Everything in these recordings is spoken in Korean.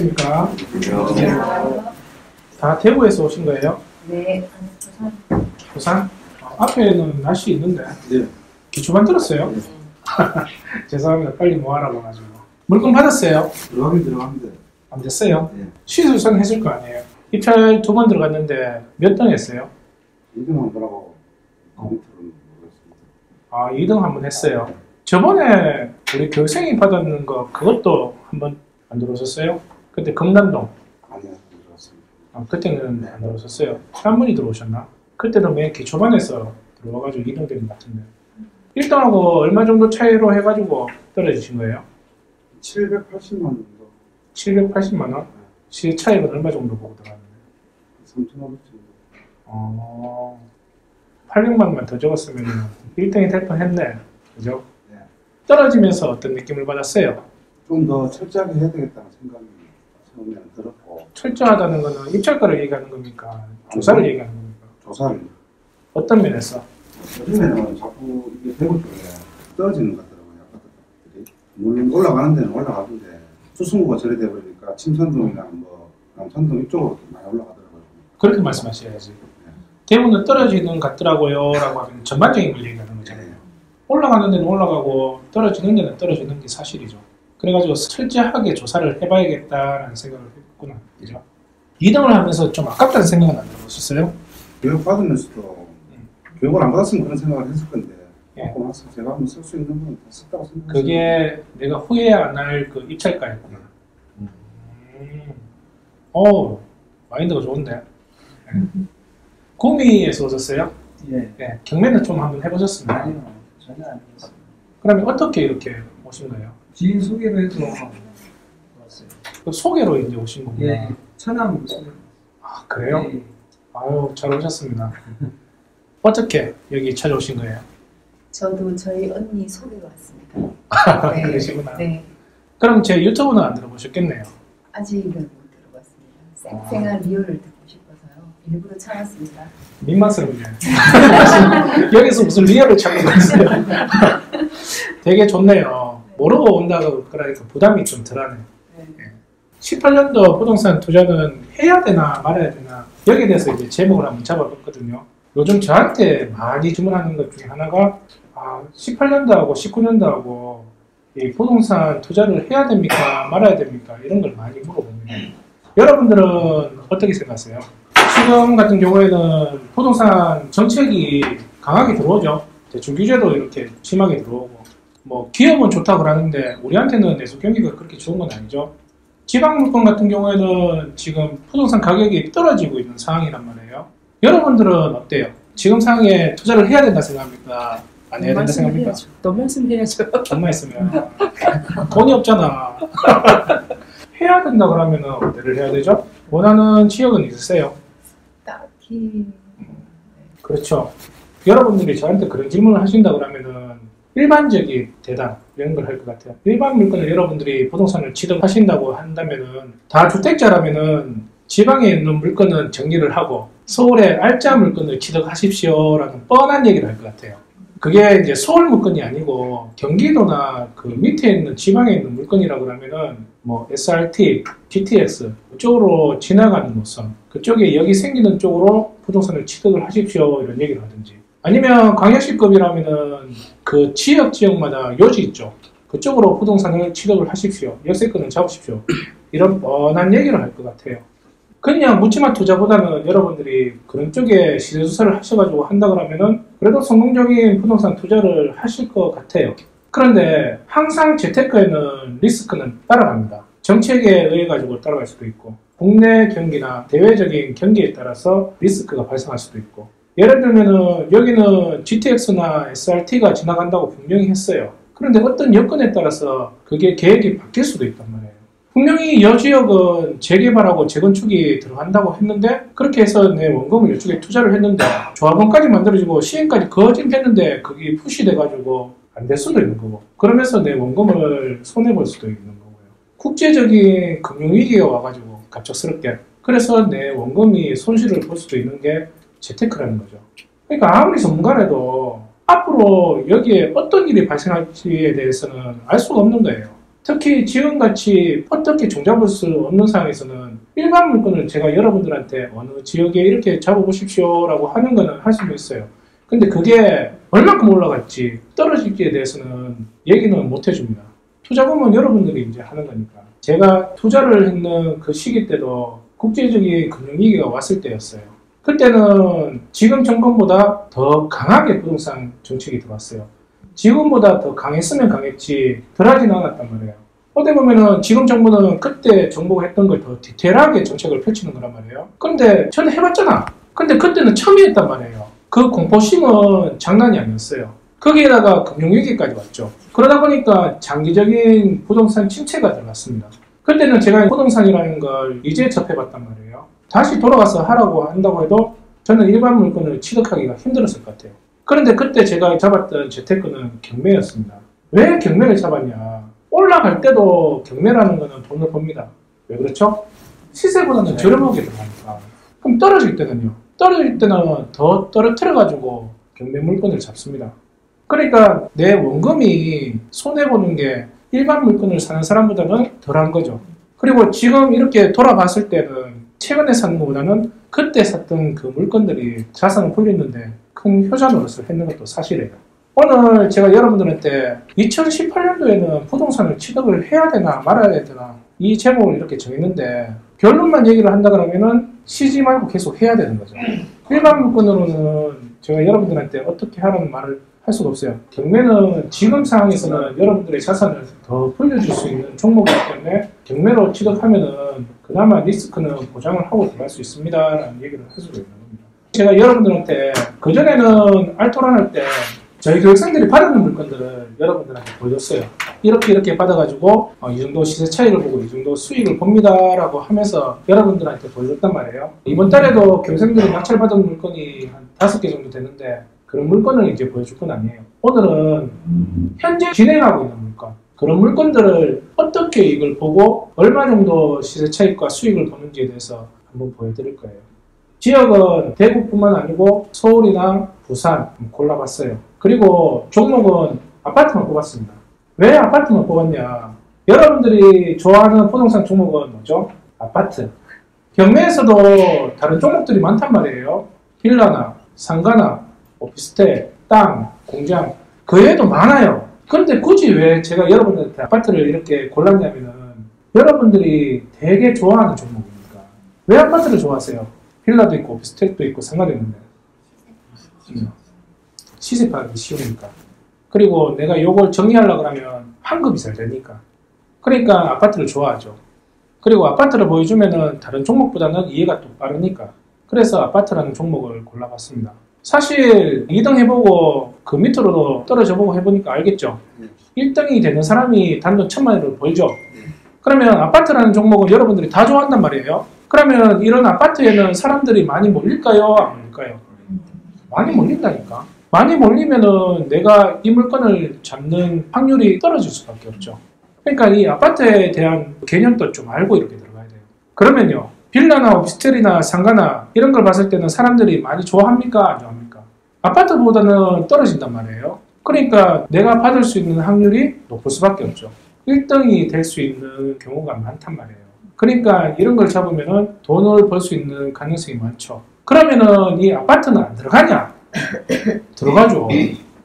안녕하십니까? 다 대구에서 오신 거예요? 네, 부산. 부산? 앞에는 날씨 있는데. 네. 기초반 들었어요? 네. 죄송합니다. 빨리 뭐 알아봐가지고. 물건 받았어요? 들어가는데. 안 됐어요? 네. 시술선 했을 거 아니에요? 입찰 2번 들어갔는데 몇 등 했어요? 2등만 보라고 컴퓨터는 모르겠습니다. 아, 2등 한번 했어요. 저번에 우리 교생이 받았는 거 그것도 한번 안 들어오셨어요? 그때 금남동. 아니요, 안 들어갔습니다. 아, 그때는 안 들어오셨어요. 한 분이 들어오셨나? 그때는 맨 기초반에서 들어와가지고 2등 되는 것 같은데. 1등하고 얼마 정도 차이로 해가지고 떨어지신 거예요? 780만 원 정도. 780만 원? 시 차이는 얼마 정도 보고 들어갔는데? 3,500 정도. 800만 원만 더 적었으면 1등이 될 뻔했네. 그죠? 네. 떨어지면서 어떤 느낌을 받았어요? 좀 더 철저하게 해야 되겠다는 생각이 처음에 들었고. 철저하다는 거는 입찰가를 얘기하는 겁니까? 조사를 얘기하는 겁니까? 조사를. 어떤 면에서? 요즘에는 자꾸 이게 대구 쪽에 떨어지는 것 같더라고요. 아파트들이. 물론 올라가는 데는 올라가던데 수승구가 저래돼 버리니까 침산동이나 뭐 남산동 이쪽으로 많이 올라가더라고요. 그렇게 말씀하셔야지. 대구는 떨어지는 것 같더라고요 라고 하면 전반적인 걸 얘기하는 거잖아요. 네. 올라가는 데는 올라가고 떨어지는 데는 떨어지는 게 사실이죠. 그래가지고 철저하게 조사를 해봐야겠다라는 생각을 했구나. 그죠? 2등을 하면서 좀 아깝다는 생각은 안 들어보셨어요? 교육 받으면서도 교육을 안 받았으면 그런 생각을 했을 건데 예. 받고 나서 제가 한번 쓸 수 있는 건 다 썼다고 생각했어요. 그게 내가 후회 안 할 그 입찰가였구나. 마인드가 좋은데. 구미에서 오셨어요? 예. 네, 경매는 좀 한번 해보셨습니까? 아니요, 전혀 안 했어요. 그러면 어떻게 이렇게 오신 거예요? 지인 소개로 해서 왔어요. 그 소개로 이제 오신 거구나. 예, 천암으로 소개. 아, 그래요? 예. 아유, 잘 오셨습니다. 어떻게 여기 찾아오신 거예요? 저도 저희 언니 소개로 왔습니다. 아, 네. 그러시구나. 네, 그럼 제 유튜브는 안 들어보셨겠네요. 아직은 못 들어봤습니다. 생생한 리얼을 듣고 싶어서요. 일부러 참았습니다. 민망스럽네요. 여기서 무슨 리얼을 찾는 거였어요. 되게 좋네요. 모르고 온다고 그러니까 부담이 좀 덜하네. 네. 18년도 부동산 투자는 해야 되나 말아야 되나 여기에 대해서 이제 제목을 한번 잡아봤거든요. 요즘 저한테 많이 질문하는 것 중에 하나가 18년도하고 19년도하고 이 부동산 투자를 해야 됩니까 말아야 됩니까 이런 걸 많이 물어봅니다. 여러분들은 어떻게 생각하세요? 지금 같은 경우에는 부동산 정책이 강하게 들어오죠. 대출 규제도 이렇게 심하게 들어오고 뭐 기업은 좋다고 그러는데 우리한테는 내수 경기가 그렇게 좋은 건 아니죠. 지방 물건 같은 경우에는 지금 부동산 가격이 떨어지고 있는 상황이란 말이에요. 여러분들은 어때요? 지금 상황에 투자를 해야 된다 생각합니까? 안 해야 된다 생각합니까? 또 말씀드려야죠. 돈만 있으면 돈이 없잖아. 해야 된다 그러면 어디를 해야 되죠? 원하는 지역은 있으세요? 딱히 그렇죠. 여러분들이 저한테 그런 질문을 하신다 그러면은 일반적인 대답 이런 걸 할 것 같아요. 일반 물건을 여러분들이 부동산을 취득하신다고 한다면은 다 주택자라면은 지방에 있는 물건은 정리를 하고 서울에 알짜 물건을 취득하십시오라는 뻔한 얘기를 할 것 같아요. 그게 이제 서울 물건이 아니고 경기도나 그 밑에 있는 지방에 있는 물건이라고 그러면은 뭐 SRT, GTX 그쪽으로 지나가는 노선 그쪽에 여기 생기는 쪽으로 부동산을 취득을 하십시오 이런 얘기를 하든지 아니면 광역시급이라면은 그 지역마다 요지 있죠. 그쪽으로 부동산을 취득을 하십시오. 역세권을 잡으십시오. 이런 뻔한 얘기를 할 것 같아요. 그냥 묻지마 투자보다는 여러분들이 그런 쪽에 시세조사를 하셔가지고 한다 그러면은 그래도 성공적인 부동산 투자를 하실 것 같아요. 그런데 항상 재테크에는 리스크는 따라갑니다. 정책에 의해 가지고 따라갈 수도 있고 국내 경기나 대외적인 경기에 따라서 리스크가 발생할 수도 있고 예를 들면은 여기는 GTX나 SRT가 지나간다고 분명히 했어요. 그런데 어떤 여건에 따라서 그게 계획이 바뀔 수도 있단 말이에요. 분명히 이 지역은 재개발하고 재건축이 들어간다고 했는데 그렇게 해서 내 원금을 이쪽에 투자를 했는데 조합원까지 만들어지고 시행까지 거진했는데 그게 푸시돼가지고 안 될 수도 있는 거고 그러면서 내 원금을 손해볼 수도 있는 거고요. 국제적인 금융위기가 와가지고 갑작스럽게 그래서 내 원금이 손실을 볼 수도 있는 게 재테크라는 거죠. 그러니까 아무리 전문가라도 앞으로 여기에 어떤 일이 발생할지에 대해서는 알 수가 없는 거예요. 특히 지금같이 어떻게 종잡을 수 없는 상황에서는 일반 물건을 제가 여러분들한테 어느 지역에 이렇게 잡아보십시오라고 하는 거는 할 수는 있어요. 근데 그게 얼마큼 올라갈지 떨어질지에 대해서는 얘기는 못 해줍니다. 투자금은 여러분들이 이제 하는 거니까. 제가 투자를 했는 그 시기 때도 국제적인 금융위기가 왔을 때였어요. 그때는 지금 정권보다 더 강하게 부동산 정책이 들어왔어요. 지금보다 더 강했으면 강했지 덜하진 않았단 말이에요. 어떻게 보면은 지금 정부는 그때 정부가 했던 걸 더 디테일하게 정책을 펼치는 거란 말이에요. 근데 저는 해봤잖아. 근데 그때는 처음이었단 말이에요. 그 공포심은 장난이 아니었어요. 거기에다가 금융위기까지 왔죠. 그러다 보니까 장기적인 부동산 침체가 들어갔습니다. 그때는 제가 부동산이라는 걸 이제 접해봤단 말이에요. 다시 돌아가서 하라고 한다고 해도 저는 일반 물건을 취득하기가 힘들었을 것 같아요. 그런데 그때 제가 잡았던 재테크는 경매였습니다. 왜 경매를 잡았냐? 올라갈 때도 경매라는 거는 돈을 법니다. 왜 그렇죠? 시세보다는 저렴하게 들어가니까. 그럼 떨어질 때는요? 떨어질 때는 더 떨어뜨려가지고 경매 물건을 잡습니다. 그러니까 내 원금이 손해보는 게 일반 물건을 사는 사람보다는 덜한 거죠. 그리고 지금 이렇게 돌아봤을 때는 최근에 산 것보다는 그때 샀던 그 물건들이 자산을 불리는데 큰 효자 노릇을 했는 것도 사실이에요. 오늘 제가 여러분들한테 2018년도에는 부동산을 취득을 해야 되나 말아야 되나 이 제목을 이렇게 정했는데 결론만 얘기를 한다 그러면은 쉬지 말고 계속 해야 되는 거죠. 일반 물건으로는 제가 여러분들한테 어떻게 하라는 말을 할 수가 없어요. 경매는 지금 상황에서는 여러분들의 자산을 더 불려줄 수 있는 종목이기 때문에 경매로 취득하면은 그나마 리스크는 보장을 하고 들어갈 수 있습니다 라는 얘기를 할 수가 있는 겁니다. 제가 여러분들한테 그전에는 알토란 할 때 저희 교육생들이 받는 물건들을 여러분들한테 보여줬어요. 이렇게 받아가지고 이 정도 시세 차이를 보고 이 정도 수익을 봅니다 라고 하면서 여러분들한테 보여줬단 말이에요. 이번 달에도 교육생들이 낙찰받은 물건이 한 5개 정도 되는데 그런 물건을 이제 보여줄 건 아니에요. 오늘은 현재 진행하고 있는 물건, 그런 물건들을 어떻게 이걸 보고 얼마 정도 시세 차익과 수익을 보는지에 대해서 한번 보여드릴 거예요. 지역은 대구뿐만 아니고 서울이나 부산 골라봤어요. 그리고 종목은 아파트만 뽑았습니다. 왜 아파트만 뽑았냐? 여러분들이 좋아하는 부동산 종목은 뭐죠? 아파트. 경매에서도 다른 종목들이 많단 말이에요. 빌라나 상가나 오피스텔, 땅, 공장 그 외에도 많아요. 그런데 굳이 왜 제가 여러분들한테 아파트를 이렇게 골랐냐면은 여러분들이 되게 좋아하는 종목이니까. 왜 아파트를 좋아하세요? 빌라도 있고 오피스텔도 있고 상가도 있는데 시세 파악이 쉬우니까. 그리고 내가 이걸 정리하려고 하면 환급이 잘 되니까. 그러니까 아파트를 좋아하죠. 그리고 아파트를 보여주면은 다른 종목보다는 이해가 또 빠르니까. 그래서 아파트라는 종목을 골라봤습니다. 사실 2등 해보고 그 밑으로도 떨어져보고 해보니까 알겠죠. 1등이 되는 사람이 단돈 1,000만 원을 벌죠. 그러면 아파트라는 종목은 여러분들이 다 좋아한단 말이에요. 그러면 이런 아파트에는 사람들이 많이 몰릴까요? 안 몰릴까요? 많이 몰린다니까. 많이 몰리면은 내가 이 물건을 잡는 확률이 떨어질 수밖에 없죠. 그러니까 이 아파트에 대한 개념도 좀 알고 이렇게 들어가야 돼요. 그러면요, 빌라나 오피스텔이나 상가나 이런 걸 봤을 때는 사람들이 많이 좋아합니까? 안 좋아합니까? 아파트보다는 떨어진단 말이에요. 그러니까 내가 받을 수 있는 확률이 높을 수밖에 없죠. 1등이 될 수 있는 경우가 많단 말이에요. 그러니까 이런 걸 잡으면은 돈을 벌 수 있는 가능성이 많죠. 그러면은 이 아파트는 안 들어가냐? 들어가죠.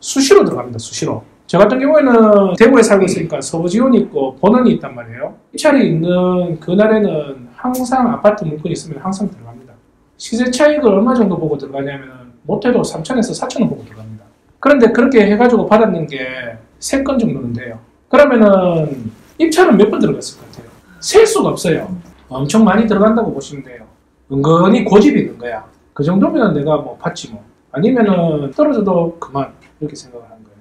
수시로 들어갑니다. 수시로. 저 같은 경우에는 대구에 살고 있으니까 서부지원이 있고 본원이 있단 말이에요. 입찰이 있는 그날에는 항상 아파트 물건이 있으면 항상 들어갑니다. 시세 차익을 얼마 정도 보고 들어가냐면 못해도 3,000에서 4,000원 보고 들어갑니다. 그런데 그렇게 해가지고 받았는 게 3건 정도는 돼요. 그러면은 입찰은 몇 번 들어갔을 것 같아요? 셀 수가 없어요. 엄청 많이 들어간다고 보시면 돼요. 은근히 고집이 있는 거야. 그 정도면 내가 뭐 받지 뭐. 아니면은 떨어져도 그만 이렇게 생각을 하는 거예요.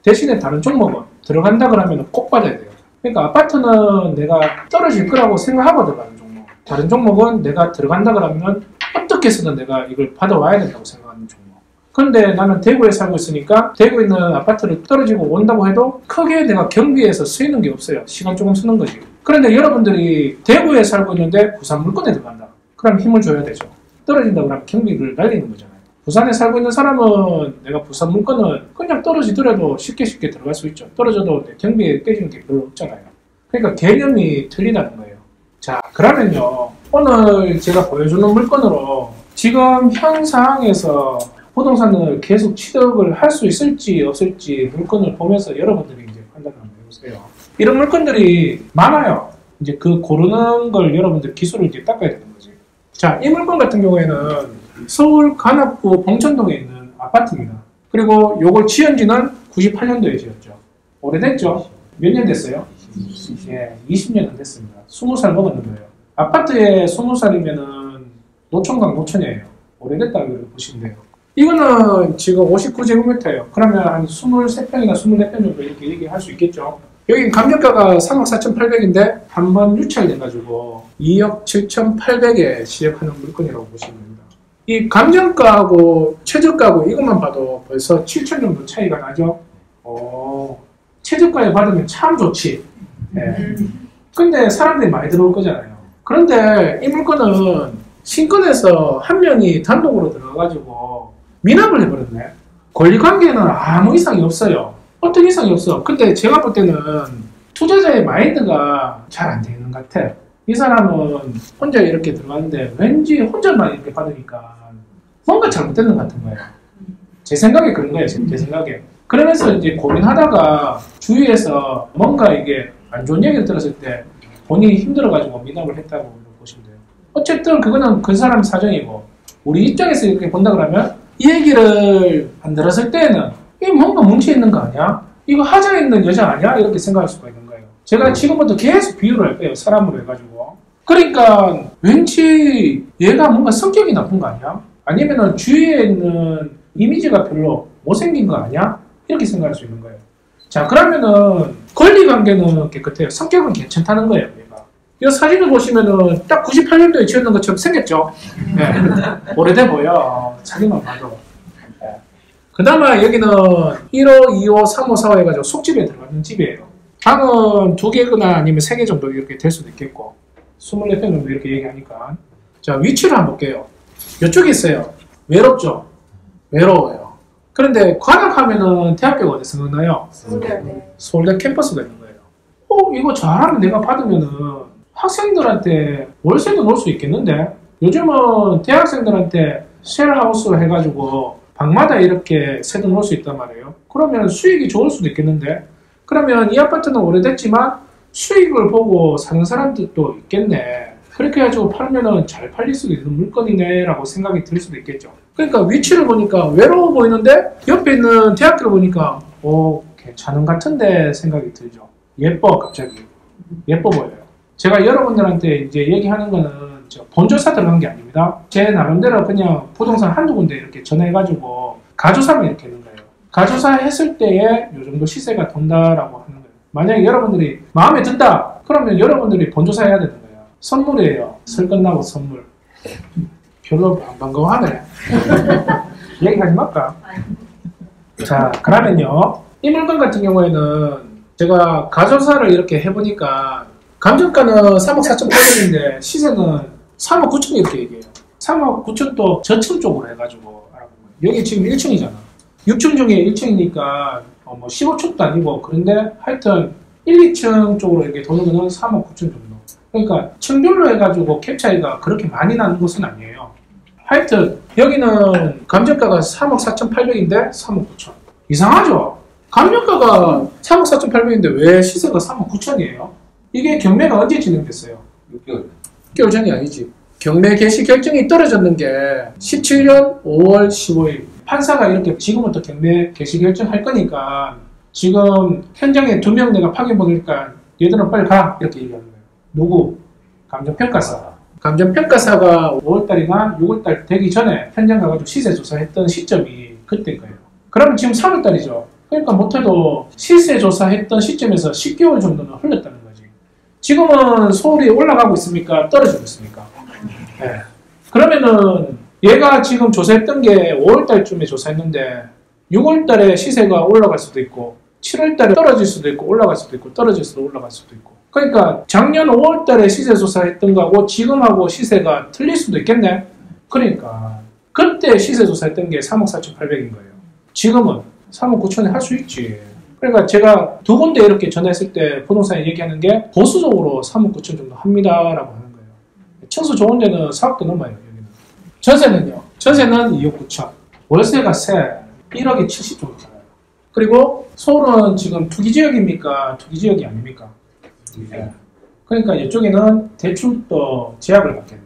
대신에 다른 종목은 들어간다 그러면 꼭 받아야 돼요. 그러니까 아파트는 내가 떨어질 거라고 생각하고 들어가는 종목. 다른 종목은 내가 들어간다 그러면 어떻게 해서든 내가 이걸 받아와야 된다고 생각하는 종목. 그런데 나는 대구에 살고 있으니까 대구에 있는 아파트를 떨어지고 온다고 해도 크게 내가 경비에서 쓰이는 게 없어요. 시간 조금 쓰는 거지. 그런데 여러분들이 대구에 살고 있는데 부산 물건에 들어간다. 그럼 힘을 줘야 되죠. 떨어진다 그러면 경비를 날리는 거잖아요. 부산에 살고 있는 사람은 내가 부산 물건은 그냥 떨어지더라도 쉽게 들어갈 수 있죠. 떨어져도 경비에 깨지는 게 별로 없잖아요. 그러니까 개념이 틀리다는 거예요. 자, 그러면요. 오늘 제가 보여주는 물건으로 지금 현 상황에서 부동산을 계속 취득을 할 수 있을지 없을지 물건을 보면서 여러분들이 이제 판단을 한번 해보세요. 이런 물건들이 많아요. 이제 그 고르는 걸 여러분들 기술을 이제 닦아야 되는 거지. 자, 이 물건 같은 경우에는 서울 관악구 봉천동에 있는 아파트입니다. 그리고 요걸 지은 지는 98년도에 지었죠. 오래됐죠? 몇 년 됐어요? 예, 20년은 됐습니다. 20살 먹었는 거예요. 아파트에 20살이면은 노천강 노천이에요. 오래됐다고 보시면 돼요. 이거는 지금 59제곱미터예요. 그러면 한 23평이나 24평 정도 이렇게 얘기할 수 있겠죠. 여기 감정가가 3억 4,800인데 한 번 유찰돼가지고 2억 7,800에 시작하는 물건이라고 보시면 됩니다. 이 감정가하고 최저가하고 이것만 봐도 벌써 7천 정도 차이가 나죠. 최저가에 받으면 참 좋지. 예. 근데 사람들이 많이 들어올 거잖아요. 그런데 이 물건은 신권에서 한 명이 단독으로 들어가가지고 미납을 해버렸네. 권리관계는 아무 이상이 없어요. 어떤 이상이 없어. 근데 제가 볼 때는 투자자의 마인드가 잘 안 되는 것 같아요. 이 사람은 혼자 이렇게 들어갔는데 왠지 혼자만 이렇게 받으니까 뭔가 잘못되는 것 같은 거예요. 제 생각에 그런 거예요. 제 생각에. 그러면서 이제 고민하다가 주위에서 뭔가 이게 안 좋은 얘기를 들었을 때 본인이 힘들어가지고 미납을 했다고 보시면 돼요. 어쨌든 그거는 그 사람 사정이고 우리 입장에서 이렇게 본다 그러면 이 얘기를 안 들었을 때는 이게 뭔가 뭉쳐있는 거 아니야? 이거 하자에 있는 여자 아니야? 이렇게 생각할 수가 있는 거예요. 제가 지금부터 계속 비유를 할 거예요. 사람으로 해가지고. 그러니까 왠지 얘가 뭔가 성격이 나쁜 거 아니야? 아니면은 주위에 있는 이미지가 별로 못생긴 거 아니야? 이렇게 생각할 수 있는 거예요. 자, 그러면은 권리관계는 깨끗해요. 성격은 괜찮다는 거예요. 얘가. 이 사진을 보시면은 딱 98년도에 지었는 것처럼 생겼죠? 네. 오래돼 보여. 사진만 봐도. 그 다음에 여기는 1호, 2호, 3호, 4호 해가지고 속집에 들어가는 집이에요. 방은 2개거나 아니면 3개 정도 이렇게 될 수도 있겠고 24평 정도 이렇게 얘기하니까. 자, 위치를 한번 볼게요. 이쪽에 있어요. 외롭죠? 외로워요. 그런데 관악하면은 대학교가 어디 생각나요? 서울대 캠퍼스가 있는 거예요. 이거 잘하면 내가 받으면은 학생들한테 월세도 넣을 수 있겠는데? 요즘은 대학생들한테 쉘하우스 해가지고 방마다 이렇게 세도 넣을 수 있단 말이에요. 그러면 수익이 좋을 수도 있겠는데? 그러면 이 아파트는 오래됐지만 수익을 보고 사는 사람들도 있겠네. 그렇게 해가지고 팔면은 잘 팔릴 수도 있는 물건이네 라고 생각이 들 수도 있겠죠. 그러니까 위치를 보니까 외로워 보이는데 옆에 있는 대학교를 보니까 괜찮은 것 같은데 생각이 들죠. 예뻐. 갑자기 예뻐 보여요. 제가 여러분들한테 이제 얘기하는 거는 본조사 들어간 게 아닙니다. 제 나름대로 그냥 부동산 한두 군데 이렇게 전화해가지고 가조사만 이렇게 하는 거예요. 가조사 했을 때에 요 정도 시세가 돈다라고 하는 거예요. 만약에 여러분들이 마음에 든다 그러면 여러분들이 본조사 해야 되는 거예요. 선물이에요. 설 끝나고 선물. 별로 안 반가워하네. 얘기하지 말까? 자, 그러면요. 이 물건 같은 경우에는 제가 가조사를 이렇게 해보니까 감정가는 3억 4,800인데 시세는 3억 9천 이렇게 얘기해요. 3억 9천 또 저층 쪽으로 해가지고 알아보면 여기 지금 1층이잖아. 6층 중에 1층이니까 뭐 15층도 아니고 그런데 하여튼 1, 2층 쪽으로 이렇게 도는 거는 3억 9천 정도. 그러니까 층별로 해가지고 캡 차이가 그렇게 많이 나는 것은 아니에요. 하여튼 여기는 감정가가 3억 4,800인데 3억 9천. 이상하죠? 감정가가 3억 4,800인데 왜 시세가 3억 9천이에요? 이게 경매가 언제 진행됐어요? 6개월. 6개월 전이 아니지. 경매 개시 결정이 떨어졌는 게 17년 5월 15일. 판사가 이렇게 지금부터 경매 개시 결정할 거니까 지금 현장에 2명 내가 파견 보니까 얘들은 빨리 가 이렇게 얘기하는 거예요. 누구? 감정평가사. 감정평가사가 5월달이나 6월달 되기 전에 현장 가가지고 시세 조사했던 시점이 그때인 거예요. 그러면 지금 3월달이죠. 그러니까 못해도 시세 조사했던 시점에서 10개월 정도는 흘렀다는 거지. 지금은 서울이 올라가고 있습니까? 떨어지고 있습니까? 네. 그러면은 얘가 지금 조사했던 게 5월달쯤에 조사했는데 6월달에 시세가 올라갈 수도 있고 7월달에 떨어질 수도 있고 올라갈 수도 있고 떨어질 수도 올라갈 수도 있고. 그러니까 작년 5월달에 시세 조사했던 거하고 지금하고 시세가 틀릴 수도 있겠네. 그러니까 그때 시세 조사했던 게 3억 4,800인 거예요. 지금은 3억 9천에 할 수 있지. 그러니까 제가 두 군데 이렇게 전화했을 때 부동산에 얘기하는 게 보수적으로 3억 9천 정도 합니다라고 하는 거예요. 층수 좋은 데는 4억도 넘어요. 여기는. 전세는요. 전세는 2억 9천. 월세가 세 1억에 70 정도 나요. 그리고 서울은 지금 투기지역입니까? 투기지역이 아닙니까? 네. 그러니까 이쪽에는 대출도 제약을 받겠네.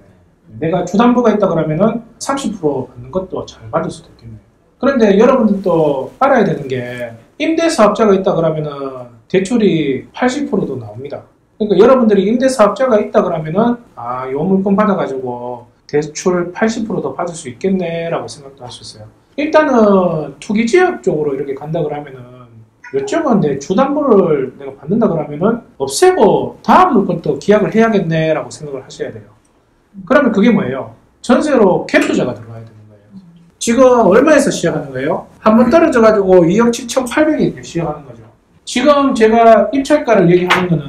내가 주담보가 있다 그러면은 30% 받는 것도 잘 받을 수도 있겠네. 그런데 여러분들도 알아야 되는 게 임대사업자가 있다 그러면은 대출이 80%도 나옵니다. 그러니까 여러분들이 임대사업자가 있다 그러면은 아, 요 물건 받아가지고 대출 80%도 받을 수 있겠네 라고 생각도 할 수 있어요. 일단은 투기지역 쪽으로 이렇게 간다 그러면은 이쪽은 내 주담보를 내가 받는다 그러면은 없애고 다음 물건 또 계약을 해야겠네 라고 생각을 하셔야 돼요. 그러면 그게 뭐예요? 전세로 캡 투자가 들어가야 되는 거예요. 지금 얼마에서 시작하는 거예요? 한번 떨어져가지고 2억 7,800에 시작하는 거죠. 지금 제가 입찰가를 얘기하는 거는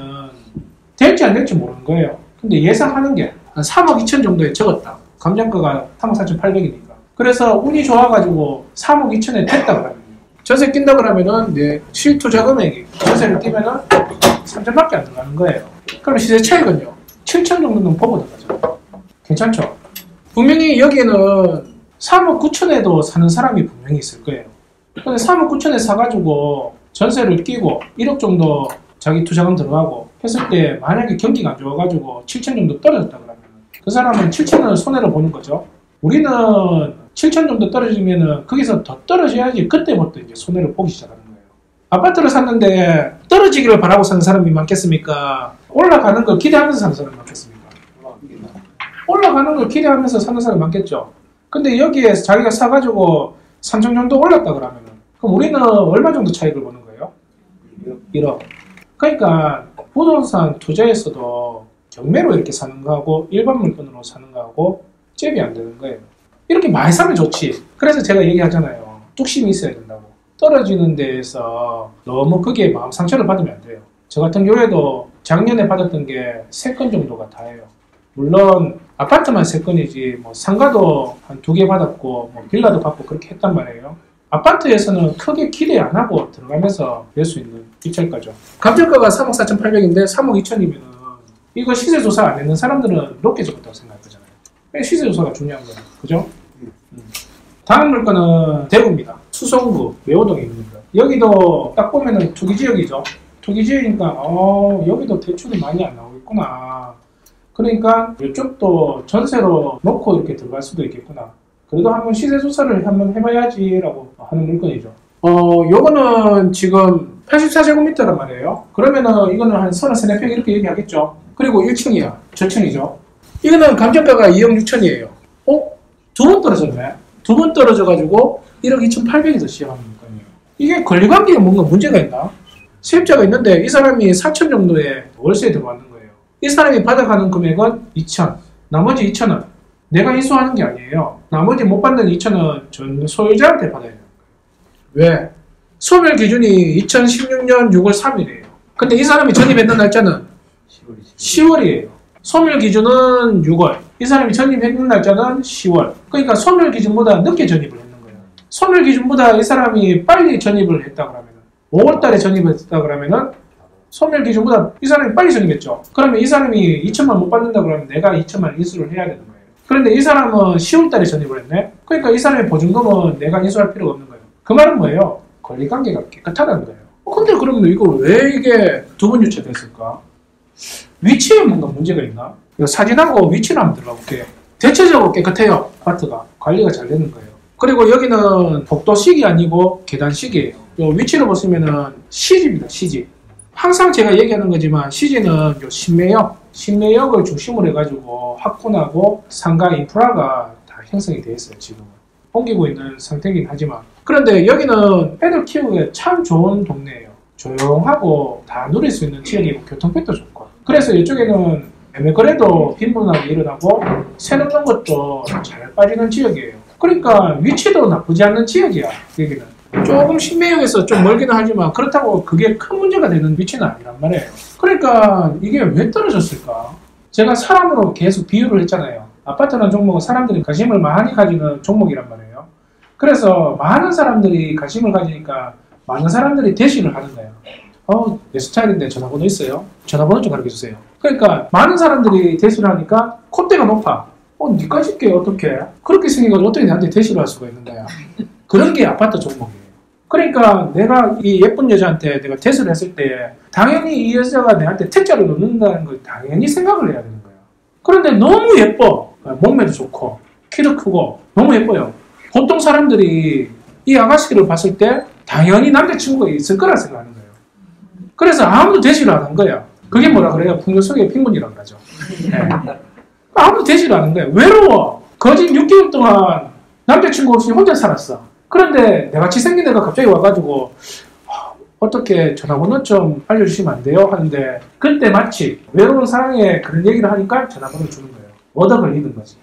될지 안 될지 모르는 거예요. 근데 예상하는 게 한 3억 2천 정도에 적었다. 감정가가 3억 4,800이니까. 그래서 운이 좋아가지고 3억 2천에 됐다 그러면 전세 낀다 그러면은 내 실투자 금액이 전세를 끼면은 3천밖에 안 들어가는 거예요. 그럼 시세 차익은요? 7천 정도는 보고 들어가죠. 괜찮죠? 분명히 여기에는 3억 9천에도 사는 사람이 분명히 있을 거예요. 근데 3억 9천에 사가지고 전세를 끼고 1억 정도 자기 투자금 들어가고 했을 때 만약에 경기가 안 좋아가지고 7천 정도 떨어졌다 그러면 그 사람은 7천을 손해를 보는 거죠. 우리는 7천 정도 떨어지면은 거기서 더 떨어져야지 그때부터 이제 손해를 보기 시작하는 거예요. 아파트를 샀는데 떨어지기를 바라고 사는 사람이 많겠습니까? 올라가는 걸 기대하면서 사는 사람이 많겠습니까? 올라가는 걸 기대하면서 사는 사람이 많겠죠. 근데 여기에 자기가 사가지고 3천 정도 올랐다 그러면은 그럼 우리는 얼마 정도 차익을 보는 거예요? 1억. 그러니까 부동산 투자에서도 경매로 이렇게 사는 거하고 일반 물건으로 사는 거하고 잽이 안 되는 거예요. 이렇게 많이 사면 좋지. 그래서 제가 얘기하잖아요. 뚝심이 있어야 된다고. 떨어지는 데에서 너무 크게 마음 상처를 받으면 안 돼요. 저 같은 경우에도 작년에 받았던 게 3건 정도가 다예요. 물론 아파트만 3건이지 뭐 상가도 한 2개 받았고 뭐 빌라도 받고 그렇게 했단 말이에요. 아파트에서는 크게 기대 안 하고 들어가면서 낼 수 있는 입찰가죠. 감정가가 3억 4,800인데 3억 2천이면은 이거 시세조사 안 했는 사람들은 높게 적었다고 생각할 거잖아요. 시세조사가 중요한 거예요. 그죠? 다음 물건은 대구입니다. 수성구, 매호동에 있습니다. 여기도 딱 보면은 투기지역이죠. 투기지역이니까 여기도 대출이 많이 안 나오겠구나. 그러니까 이쪽도 전세로 놓고 이렇게 들어갈 수도 있겠구나. 그래도 한번 시세조사를 한번 해봐야지라고 하는 물건이죠. 요거는 지금 84제곱미터란 말이에요. 그러면은 이거는 한 33평 이렇게 얘기하겠죠. 그리고 1층이야. 저층이죠. 이거는 감정가가 2억 6천이에요. 두 번 떨어졌네. 두 번 떨어져가지고 1억 2,800에서 시작하는 물건이에요. 이게 권리관계에 뭔가 문제가 있나? 세입자가 있는데 이 사람이 4천 정도의 월세에 들어왔는 거예요. 이 사람이 받아가는 금액은 2천. 나머지 2천은 내가 인수하는 게 아니에요. 나머지 못 받는 2천은 전 소유자한테 받아야 돼요. 왜? 소멸 기준이 2016년 6월 3일이에요. 근데 이 사람이 전입했는 날짜는 10월이에요. 소멸 기준은 6월. 이 사람이 전입했는 날짜는 10월. 그러니까 소멸 기준보다 늦게 전입을 했는 거예요. 소멸 기준보다 이 사람이 빨리 전입을 했다 그러면 5월 달에 전입을 했다 그러면은 소멸 기준보다 이 사람이 빨리 전입했죠. 그러면 이 사람이 2천만 못 받는다 그러면 내가 2천만 인수를 해야 되는 거예요. 그런데 이 사람은 10월 달에 전입을 했네. 그러니까 이 사람의 보증금은 내가 인수할 필요가 없는 거예요. 그 말은 뭐예요? 권리관계가 깨끗하다는 거예요. 근데 그러면 이거 왜 이게 두 번 유치됐을까? 위치에 뭔가 문제가 있나? 이거 사진하고 위치를 한번 들어가 볼게요. 대체적으로 깨끗해요. 아파트가. 관리가 잘 되는 거예요. 그리고 여기는 복도식이 아니고 계단식이에요. 요 위치를 보시면은 시지입니다. 시지. 항상 제가 얘기하는 거지만 시지는 요 신매역을 중심으로 해가지고 학군하고 상가 인프라가 다 형성이 되어 있어요. 지금은. 옮기고 있는 상태이긴 하지만. 그런데 여기는 애들 키우기에 참 좋은 동네예요. 조용하고 다 누릴 수 있는 지역이고 교통편도 좋고. 그래서 이쪽에는 매매거래도 빈번하게 일어나고 새 넣는 것도 잘 빠지는 지역이에요. 그러니까 위치도 나쁘지 않는 지역이야. 여기는. 조금 신매역에서 좀 멀기는 하지만 그렇다고 그게 큰 문제가 되는 위치는 아니란 말이에요. 그러니까 이게 왜 떨어졌을까? 제가 사람으로 계속 비유를 했잖아요. 아파트라는 종목은 사람들이 관심을 많이 가지는 종목이란 말이에요. 그래서 많은 사람들이 관심을 가지니까 많은 사람들이 대시를 하는 거예요. 내 스타일인데 전화번호 있어요? 전화번호 좀 가르쳐주세요. 그러니까 많은 사람들이 대시를 하니까 콧대가 높아. 니가 쉽게 어떻게 그렇게 생겨가지고 어떻게 나한테 대시를 할 수가 있는 거야. 그런 게 아파트 종목이에요. 그러니까 내가 이 예쁜 여자한테 내가 대시를 했을 때 당연히 이 여자가 내한테 택자를 놓는다는 걸 당연히 생각을 해야 되는 거예요. 그런데 너무 예뻐. 몸매도 좋고 키도 크고 너무 예뻐요. 보통 사람들이 이 아가씨를 봤을 때 당연히 남자친구가 있을 거라 생각하는 거예요. 그래서 아무도 대시를 안 한 거야. 그게 뭐라 그래요? 풍요 속의 핑문이라고 그러죠. 네. 아무도 대시를 안 한 거야. 외로워. 거진 6개월 동안 남자친구 없이 혼자 살았어. 그런데 내같이 생긴 애가 갑자기 와가지고 어떻게 전화번호 좀 알려주시면 안 돼요? 하는데 그때 마치 외로운 사랑에 그런 얘기를 하니까 전화번호 주는 거예요. 얻어 걸리는 거지.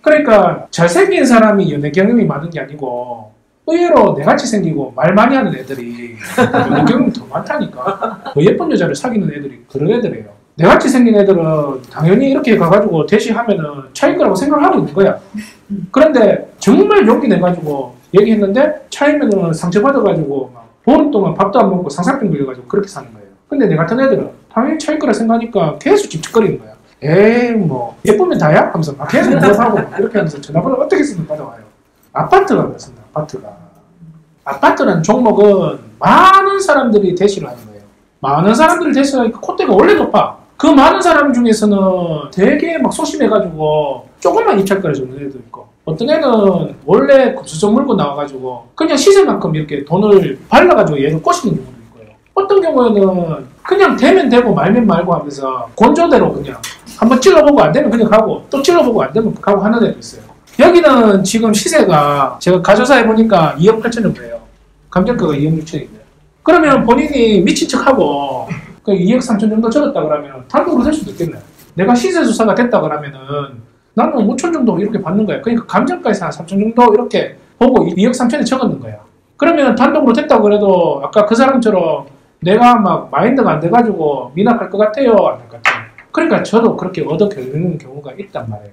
그러니까 잘생긴 사람이 연애 경험이 많은 게 아니고 의외로 내같이 생기고 말 많이 하는 애들이 연애 경험이 더 많다니까. 더 예쁜 여자를 사귀는 애들이 그런 애들이에요. 내같이 생긴 애들은 당연히 이렇게 가가지고 대시하면은 차일 거라고 생각을 하고 있는 거야. 그런데 정말 용기 내가지고 얘기했는데 차이면은 상처받아가지고 막 보름 동안 밥도 안 먹고 상사병 걸려가지고 그렇게 사는 거예요. 근데 내 같은 애들은 당연히 차일 거라 생각하니까 계속 집착거리는 거야. 에이 뭐 예쁘면 다야? 하면서 막 계속 물어보고 이렇게 하면서 전화번호 어떻게 쓰면 받아와요. 아파트가 그렇습니다. 아파트라는 종목은 많은 사람들이 대시를 하는 거예요. 많은 사람들이 대시하니까 콧대가 원래 높아. 그 많은 사람 중에서는 되게 막 소심해가지고 조금만 입찰가를 주는 애도 있고 어떤 애는 원래 급수저 물고 나와가지고 그냥 시세만큼 이렇게 돈을 발라가지고 얘를 꼬시는 경우도 있고요. 어떤 경우에는 그냥 되면 되고 말면 말고 하면서 건조대로 그냥 한번 찔러보고 안 되면 그냥 가고 또 찔러보고 안 되면 가고 하는 애도 있어요. 여기는 지금 시세가 제가 가조사 해보니까 2억 8천 정도예요. 감정가가 2억 6천인데 그러면 본인이 미친 척하고 그 2억 3천 정도 적었다 그러면 단독으로 될 수도 있겠네. 내가 시세 조사가 됐다 그러면은 나는 5천 정도 이렇게 받는 거야. 그러니까 감정가에서 한 3천 정도 이렇게 보고 2억 3천에 적었는 거야. 그러면 단독으로 됐다고 그래도 아까 그 사람처럼 내가 막 마인드가 안 돼가지고 미납할 것 같아요? 안 할 것 같아요? 그러니까 저도 그렇게 얻어 걸리는 경우가 있단 말이에요.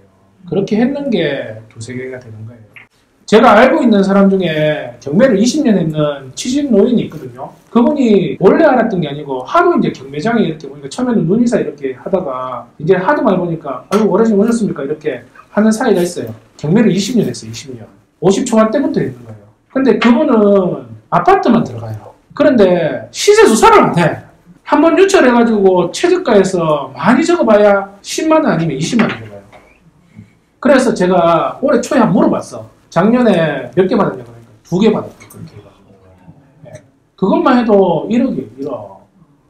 그렇게 했는 게 두세 개가 되는 거예요. 제가 알고 있는 사람 중에 경매를 20년 했는 70 노인이 있거든요. 그분이 원래 알았던 게 아니고 하도 이제 경매장에 이렇게 보니까 처음에는 눈인사 이렇게 하다가 이제 하도 많이 보니까 아유 오래전 오셨습니까? 이렇게 하는 사이가 있어요. 경매를 20년 했어요. 20년. 50 초반 때부터 했는 거예요. 근데 그분은 아파트만 들어가요. 그런데 시세 조사를 안 해. 한번 유찰해가지고 최저가에서 많이 적어봐야 10만 원 아니면 20만 원 적어요. 그래서 제가 올해 초에 한번 물어봤어. 작년에 몇 개 받았냐고 그러니까 2개 받았다. 그렇게 해가지고. 네. 그것만 해도 1억이에요. 1억.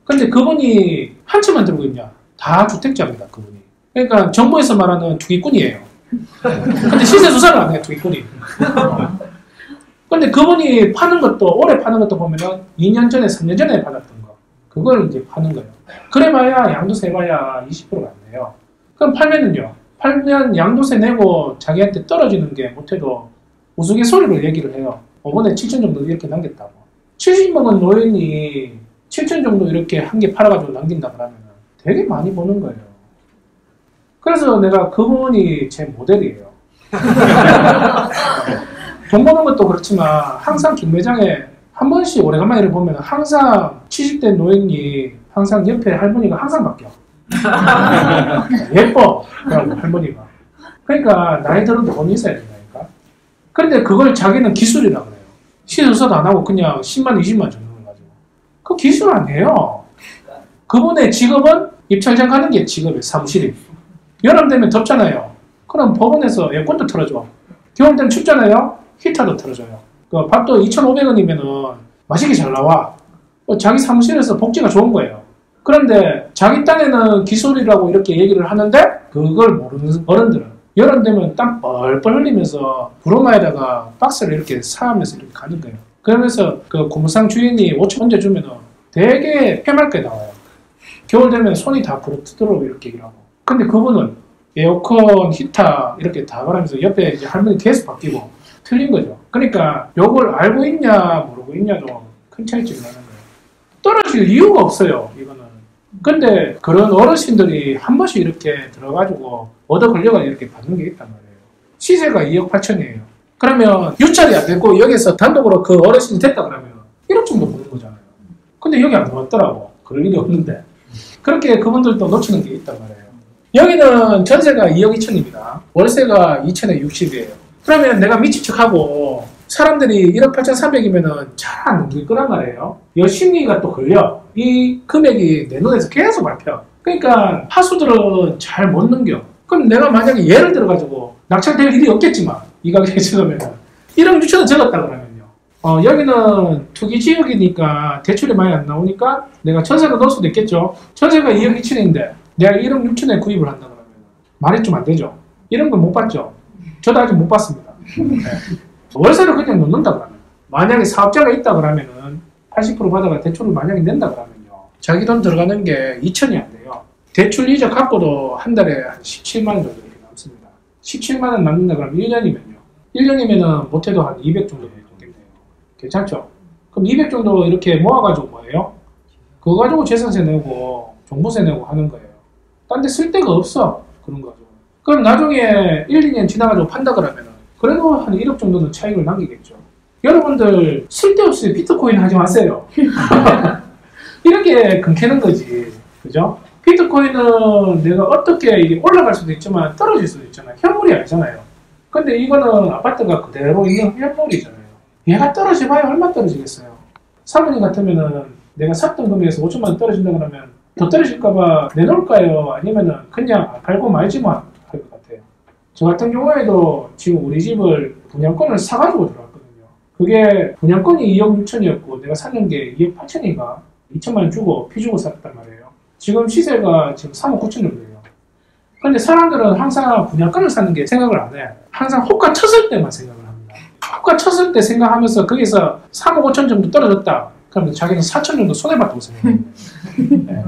근데 그분이 한 채만 들고 있냐? 다 주택자입니다. 그분이. 그러니까 정부에서 말하는 투기꾼이에요. 근데 시세 조사를 안 해요. 투기꾼이. 근데 그분이 파는 것도 올해 파는 것도 보면은 2년 전에 3년 전에 받았던 거. 그걸 이제 파는 거예요. 그래봐야 양도세 봐야 20%가 안 돼요. 그럼 팔면은요. 팔면 양도세 내고 자기한테 떨어지는 게 못해도 우스갯소리로 얘기를 해요. 이번에 7천 정도 이렇게 남겼다고. 70먹은 노인이 7천 정도 이렇게 한 개 팔아가지고 남긴다 그러면 되게 많이 버는 거예요. 그래서 내가 그분이 제 모델이에요. 돈 버는 것도 그렇지만 항상 경매장에 한 번씩 오래간만에 이렇게 보면 항상 70대 노인이 항상 옆에 할머니가 항상 바뀌어. 예뻐. 할머니가. 그러니까 나이 들어도 돈이 있어야 된다니까. 근데 그걸 자기는 기술이라고 그래요. 시조사도 안 하고 그냥 10만 20만 정도 가지고. 그 기술 아니에요. 그분의 직업은 입찰장 가는 게 직업이에요. 사무실이. 여름 되면 덥잖아요. 그럼 법원에서 에어컨도 틀어줘. 겨울 되면 춥잖아요. 히터도 틀어줘요. 그 밥도 2,500원이면은 맛있게 잘 나와. 자기 사무실에서 복지가 좋은 거예요. 그런데 자기 땅에는 기술이라고 이렇게 얘기를 하는데 그걸 모르는 어른들은 여름 되면 땀 뻘뻘 흘리면서 부로마에다가 박스를 이렇게 사하면서 이렇게 가는 거예요. 그러면서 그 고무상 주인이 5천 얹어 주면은 되게 해맑게 나와요. 겨울 되면 손이 다 부러뜨도록 이렇게 일하고. 근데 그분은 에어컨, 히터 이렇게 다 바라면서 옆에 이제 할머니 계속 바뀌고 틀린 거죠. 그러니까 요걸 알고 있냐 모르고 있냐도 큰 차이점이 나는 거예요. 떨어질 이유가 없어요. 이거는. 근데 그런 어르신들이 한 번씩 이렇게 들어가지고 얻어 걸려가 이렇게 받는 게 있단 말이에요. 시세가 2억 8천이에요. 그러면 유찰이 안 되고 여기서 단독으로 그 어르신이 됐다 그러면 1억 정도 버는 거잖아요. 근데 여기 안 들어왔더라고. 그럴 일이 없는데. 그렇게 그분들도 놓치는 게 있단 말이에요. 여기는 전세가 2억 2천입니다. 월세가 2천에 60이에요. 그러면 내가 미친 척하고 사람들이 1억 8,300이면은 잘 안 넘길 거란 말이에요. 이 심리가 또 걸려. 이 금액이 내 눈에서 계속 밟혀. 그러니까 하수들은 잘 못 넘겨. 그럼 내가 만약에 예를 들어가지고 낙찰될 일이 없겠지만 이 가격에 적으면은 1억 6천원 적었다 그러면요. 여기는 투기 지역이니까 대출이 많이 안 나오니까 내가 전세로 넣을 수도 있겠죠. 전세가 2억 2천인데 내가 1억 6천에 구입을 한다 그러면 말이 좀 안 되죠. 이런 걸 못 봤죠. 저도 아직 못 봤습니다. 네. 월세를 그냥 넣는다 그러면 만약에 사업자가 있다 그러면은 80% 받아가 대출을 만약에 낸다 그러면요. 자기 돈 들어가는 게 2천이 안 돼요. 대출 이자 갖고도 한 달에 한 17만 원 정도 이렇게 남습니다. 17만 원 남는다 그러면 1년이면요. 1년이면은 못해도 한 200 정도 되겠네요. 괜찮죠? 그럼 200 정도 이렇게 모아가지고 뭐예요? 그거 가지고 재산세 내고 종부세 내고 하는 거예요. 딴 데 쓸 데가 없어. 그런 거 가지고. 그럼 나중에 1, 2년 지나가지고 판다 그러면은 그래도 한 1억 정도는 차익을 남기겠죠. 여러분들 쓸데없이 비트코인 하지 마세요. 이렇게 금캐는 거지. 그죠? 비트코인은 내가 어떻게 이게 올라갈 수도 있지만 떨어질 수도 있잖아요. 현물이 아니잖아요. 근데 이거는 아파트가 그대로 있는 현물이잖아요. 얘가 떨어져봐야 얼마 떨어지겠어요. 사모님 같으면은 내가 샀던 금액에서 5천만 원 떨어진다 그러면 더 떨어질까봐 내놓을까요? 아니면은 그냥 팔고 말지만 할 것 같아요. 저 같은 경우에도 지금 우리 집을 분양권을 사가지고 들어왔거든요. 그게 분양권이 2억 6천이었고 내가 샀는 게 2억 8천인가 2천만 원 주고 피 주고 샀단 말이에요. 지금 시세가 지금 3억 9천 정도예요. 근데 사람들은 항상 분양권을 사는 게 생각을 안 해. 항상 호가 쳤을 때만 생각을 합니다. 호가 쳤을 때 생각하면서 거기서 3억 5천 정도 떨어졌다. 그러면 자기는 4천 정도 손해봤다고 생각해요. 네.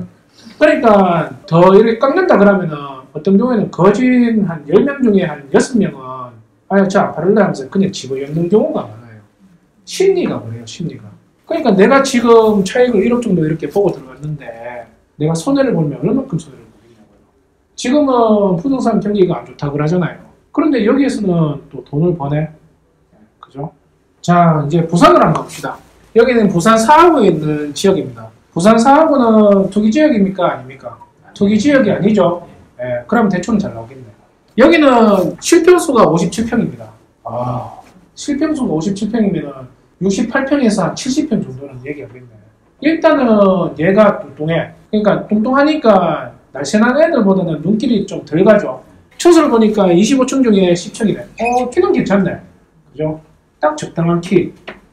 그러니까 더 이렇게 깎는다 그러면은 어떤 경우에는 거진 한 10명 중에 한 6명은 아유 저 안 팔을래 하면서 그냥 집을 엮는 경우가 많아요. 심리가 그래요. 심리가. 그러니까 내가 지금 차익을 1억 정도 이렇게 보고 들어갔는데 내가 손해를 보면 얼마큼 손해를 보겠냐고요. 지금은 부동산 경기가 안 좋다고 그러잖아요. 그런데 여기에서는 또 돈을 버네. 그죠? 자 이제 부산으로 한번 봅시다. 여기는 부산 사하구에 있는 지역입니다. 부산 사하구는 투기 지역입니까? 아닙니까? 투기 지역이 아니죠. 예, 그럼 대충 잘 나오겠네요. 여기는 실평수가 57평입니다. 실평수가 57평이면 68평에서 한 70평 정도는 얘기하겠네요. 일단은 얘가 뚱뚱해. 그러니까 뚱뚱하니까 날씬한 애들보다는 눈길이 좀 덜 가죠. 층수를 보니까 25층 중에 10층이네. 키는 괜찮네. 그죠? 딱 적당한 키.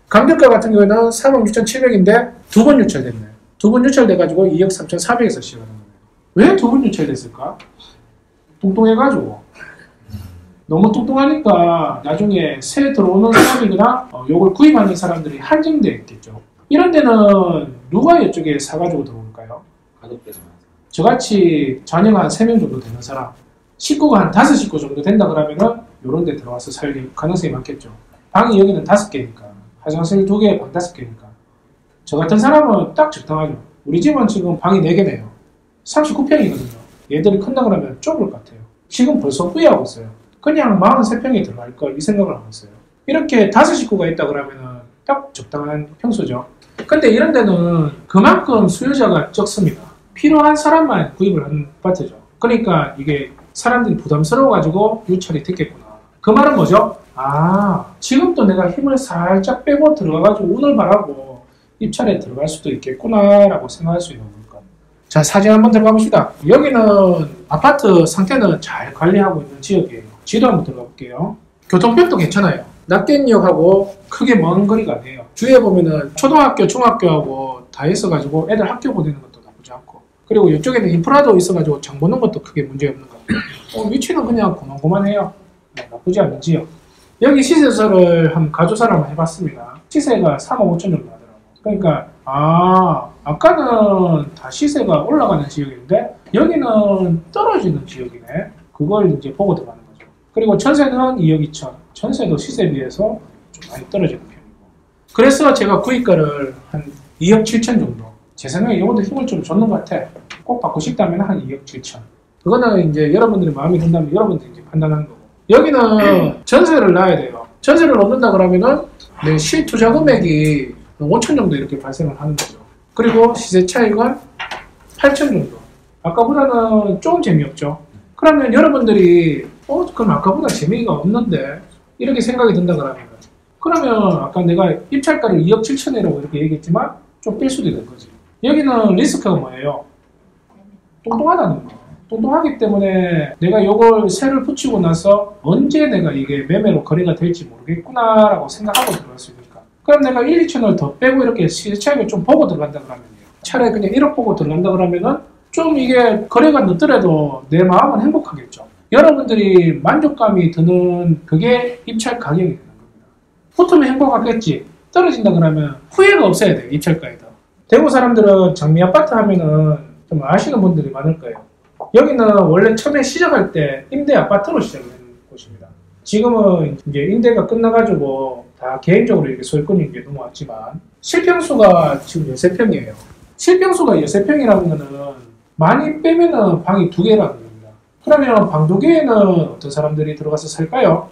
감정가 같은 경우에는 3억 6,700인데 두 번 유찰됐네. 두 번 유찰돼가지고 2억 3,400에서 시작하는 거예요. 왜 두 번 유찰됐을까? 뚱뚱해가지고. 너무 뚱뚱하니까 나중에 새 들어오는 사람이거나 요걸 구입하는 사람들이 한정돼 있겠죠. 이런 데는 누가 이쪽에 사가지고 들어올까요? 가족들은 저같이 자녀가 한 3명 정도 되는 사람, 식구가 한 5식구 정도 된다 그러면은 요런 데 들어와서 살 가능성이 많겠죠. 방이 여기는 5개니까, 화장실 2개, 방 5개니까. 저 같은 사람은 딱 적당하죠. 우리 집은 지금 방이 4개네요. 39평이거든요. 얘들이 큰다 그러면 좁을 것 같아요. 지금 벌써 후회하고 있어요. 그냥 43평에 들어갈 걸 이 생각을 하고 있어요. 이렇게 5식구가 있다 그러면은 딱 적당한 평수죠. 근데 이런 데는 그만큼 수요자가 적습니다. 필요한 사람만 구입을 하는 아파트죠. 그러니까 이게 사람들이 부담스러워가지고 유찰이 됐겠구나. 그 말은 뭐죠? 지금도 내가 힘을 살짝 빼고 들어가가지고 운을 바라고 입찰에 들어갈 수도 있겠구나 라고 생각할 수 있는 거니까. 자, 사진 한번 들어가 봅시다. 여기는 아파트 상태는 잘 관리하고 있는 지역이에요. 지도 한번 들어가 볼게요. 교통편도 괜찮아요. 낙견역하고 크게 먼 거리가 아니에요. 주위에 보면은 초등학교, 중학교하고 다 있어가지고 애들 학교 보내는 것도 나쁘지 않고, 그리고 이쪽에는 인프라도 있어가지고 장 보는 것도 크게 문제 없는 것 같아요. 위치는 그냥 고만고만해요. 나쁘지 않은 지역. 여기 시세조사를 한번 가조사를 한번 해봤습니다. 시세가 3억 5천 정도 하더라고요. 그러니까 아까는 다 시세가 올라가는 지역인데 여기는 떨어지는 지역이네. 그걸 이제 보고 들어가는 거죠. 그리고 전세는 2억 2천. 전세도 시세에 비해서 좀 많이 떨어지는 편이고. 그래서 제가 구입가를 한 2억 7천 정도. 제 생각에 이것도 힘을 좀 줬는 것 같아. 꼭 받고 싶다면 한 2억 7천. 그거는 이제 여러분들이 마음이 든다면 여러분들이 이제 판단하는 거고. 여기는 전세를 놔야 돼요. 전세를 넣는다 그러면은 내 실투자 금액이 5천 정도 이렇게 발생을 하는 거죠. 그리고 시세 차익은 8천 정도. 아까보다는 조금 재미없죠. 그러면 여러분들이 그럼 아까보다 재미가 없는데 이렇게 생각이 든다 그러면 아까 내가 입찰가를 2억 7천이라고 이렇게 얘기했지만 좀 뺄 수도 있는 거지. 여기는 리스크가 뭐예요? 똥똥하다는 거. 똥똥하기 때문에 내가 이걸 세를 붙이고 나서 언제 내가 이게 매매로 거래가 될지 모르겠구나라고 생각하고 들어갈 수 있으니까. 그럼 내가 1, 2천을 더 빼고 이렇게 시세 차익을 좀 보고 들어간다 그러면요. 차라리 그냥 1억 보고 들어간다 그러면은 좀 이게 거래가 늦더라도 내 마음은 행복하겠죠. 여러분들이 만족감이 드는 그게 입찰 가격이 되는 겁니다. 붙으면 행복하겠지. 떨어진다 그러면 후회가 없어야 돼요. 입찰가에도. 대구 사람들은 장미 아파트 하면은 좀 아시는 분들이 많을 거예요. 여기는 원래 처음에 시작할 때 임대 아파트로 시작을 한 곳입니다. 지금은 이제 임대가 끝나가지고 다 개인적으로 이렇게 소유권이 이제 넘어왔지만 실평수가 지금 13평이에요. 실평수가 13평이라는 거는 많이 빼면은 방이 2개라는 겁니다. 그러면 방 2개에는 어떤 사람들이 들어가서 살까요?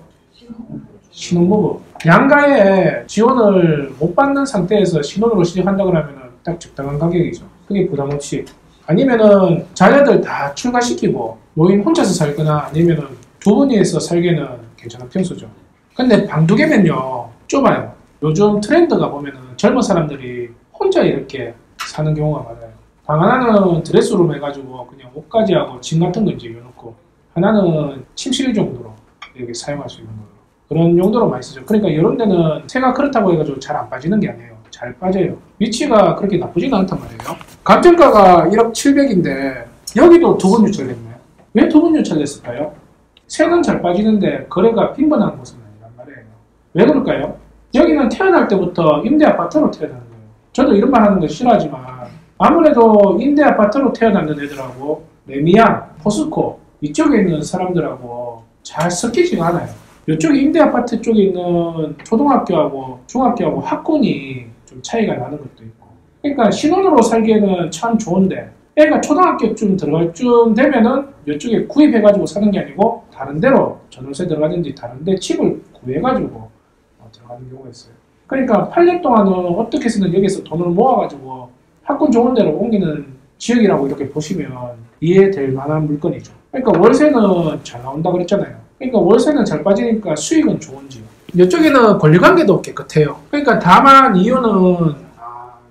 신혼부부. 양가에 지원을 못 받는 상태에서 신혼으로 시작한다 그러면은 딱 적당한 가격이죠. 그게 부담 없이. 아니면은 자녀들 다 출가시키고 노인 혼자서 살거나 아니면은 두 분이서 살기에는 괜찮은 평수죠. 근데 방 2개면요 좁아요. 요즘 트렌드가 보면은 젊은 사람들이 혼자 이렇게 사는 경우가 많아요. 방 하나는 드레스룸 해가지고 그냥 옷까지 하고 짐 같은 거 이제 넣어놓고 하나는 침실 정도로 이렇게 사용할 수 있는 거예요. 그런 용도로 많이 쓰죠. 그러니까 이런 데는 새가 그렇다고 해가지고 잘 안 빠지는 게 아니에요. 잘 빠져요. 위치가 그렇게 나쁘지는 않단 말이에요. 감정가가 1억 7백인데 여기도 2번 유찰됐나요? 왜 2번 유찰됐을까요? 새는 잘 빠지는데 거래가 빈번한 곳은 아니란 말이에요. 왜 그럴까요? 여기는 태어날 때부터 임대 아파트로 태어나는 거예요. 저도 이런 말 하는 거 싫어하지만 아무래도 임대 아파트로 태어나는 애들하고 레미안, 포스코 이쪽에 있는 사람들하고 잘 섞이지가 않아요. 이쪽에 임대 아파트 쪽에 있는 초등학교하고 중학교하고 학군이 좀 차이가 나는 것도 있고. 그러니까 신혼으로 살기에는 참 좋은데 애가 초등학교쯤 들어갈 쯤 되면은 이쪽에 구입해가지고 사는 게 아니고 다른 데로 전월세 들어가든지 다른 데 집을 구해가지고 들어가는 경우가 있어요. 그러니까 8년 동안은 어떻게 해서든 여기서 돈을 모아가지고 학군 좋은 데로 옮기는 지역이라고 이렇게 보시면 이해될 만한 물건이죠. 그러니까 월세는 잘 나온다 그랬잖아요. 그러니까 월세는 잘 빠지니까 수익은 좋은지요. 이쪽에는 권리관계도 깨끗해요. 그러니까 다만 이유는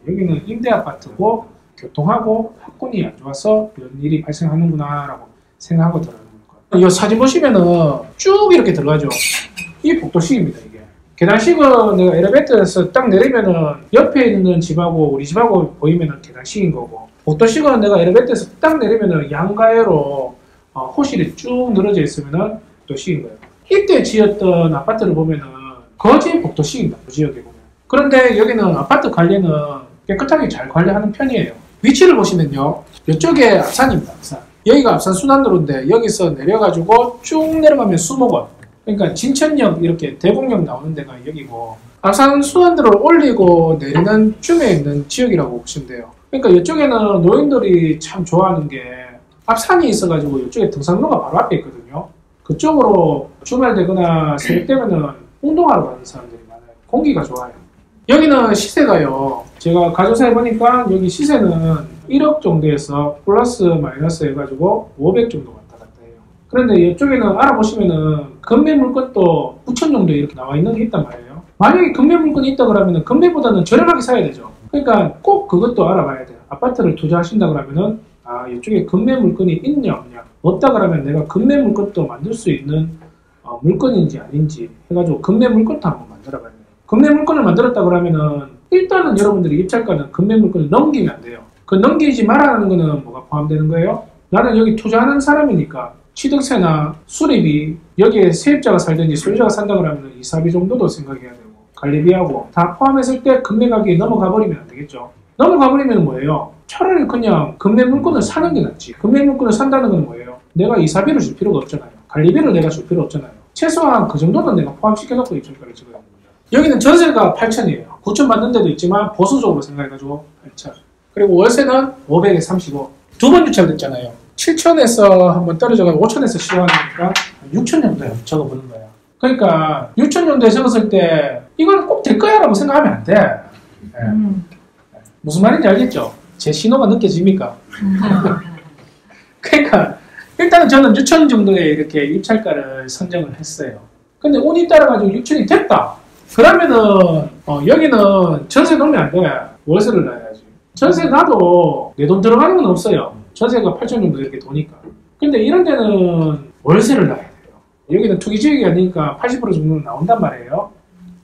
여기는 임대아파트고 교통하고 학군이 안 좋아서 이런 일이 발생하는구나 라고 생각하고 들어가는 거예요. 이 사진 보시면은 쭉 이렇게 들어가죠. 이 복도식입니다. 이게 계단식은 내가 엘리베이터에서 딱 내리면은 옆에 있는 집하고 우리 집하고 보이면은 계단식인 거고, 복도식은 내가 엘리베이터에서 딱 내리면은 양가해로 호실이 쭉 늘어져 있으면은 복도식인 거예요. 이때 지었던 아파트를 보면은 거의 복도식입니다. 그 지역에 보면. 그런데 여기는 아파트 관리는 깨끗하게 잘 관리하는 편이에요. 위치를 보시면요, 이쪽에 앞산입니다. 앞산. 여기가 앞산 순환도로인데 여기서 내려가지고 쭉 내려가면 수목원, 그러니까 진천역 이렇게 대곡역 나오는 데가 여기고, 앞산 순환도로를 올리고 내리는 쯤에 있는 지역이라고 보시면 돼요. 그러니까 이쪽에는 노인들이 참 좋아하는 게 앞산이 있어가지고 이쪽에 등산로가 바로 앞에 있거든요. 그쪽으로 주말 되거나 새벽 되면은 운동하러 가는 사람들이 많아요. 공기가 좋아요. 여기는 시세가요, 제가 가조사 해보니까 여기 시세는 1억 정도에서 플러스 마이너스 해가지고 500 정도 왔다 갔다 해요. 그런데 이쪽에는 알아보시면은 금매 물건도 9천 정도 이렇게 나와 있는 게 있단 말이에요. 만약에 금매 물건이 있다 그러면은 금매보다는 저렴하게 사야 되죠. 그러니까 꼭 그것도 알아봐야 돼요. 아파트를 투자하신다 그러면은 이쪽에 금매 물건이 있냐 없냐, 없다 그러면 내가 금매 물건도 만들 수 있는 물건인지 아닌지 해가지고 금매 물건도 한번 만들어 봐야 돼요. 금매 물건을 만들었다 그러면은 일단은 여러분들이 입찰가는 금매 물건을 넘기면 안 돼요. 그 넘기지 말라는 거는 뭐가 포함되는 거예요? 나는 여기 투자하는 사람이니까 취득세나 수리비, 여기에 세입자가 살든지 소유자가 산다 그러면 이사비 정도도 생각해야 되고 관리비하고 다 포함했을 때 금매 가격이 넘어가 버리면 안 되겠죠. 넘어가 버리면 뭐예요? 차라리 그냥 금매 물건을 사는 게 낫지. 금매 물건을 산다는 건 뭐예요? 내가 이사비를 줄 필요가 없잖아요. 관리비를 내가 줄 필요 없잖아요. 최소한 그 정도는 내가 포함시켜놓고 입찰가를 찍어야 합니다. 여기는 전세가 8천이에요. 9천 받는 데도 있지만 보수적으로 생각해가지고 8천. 그리고 월세는 500에 35. 두 번 유찰됐잖아요. 7천에서 한번 떨어져가지고 5천에서 시작하니까 6천 정도에 적어보는 거예요. 그러니까 6천 정도에 적었을 때 이건 꼭 될 거야 라고 생각하면 안 돼. 무슨 말인지 알겠죠? 제 신호가 느껴집니까? 그러니까 일단은 저는 6천 정도의 이렇게 입찰가를 선정을 했어요. 근데 운이 따라가지고 6천이 됐다. 그러면은 여기는 전세 놓으면 안 돼. 월세를 놔야지. 전세 놔도 내 돈 들어가는 건 없어요. 전세가 8천 정도 이렇게 도니까. 근데 이런 데는 월세를 놔야 돼요. 여기는 투기지역이 아니니까 80% 정도는 나온단 말이에요.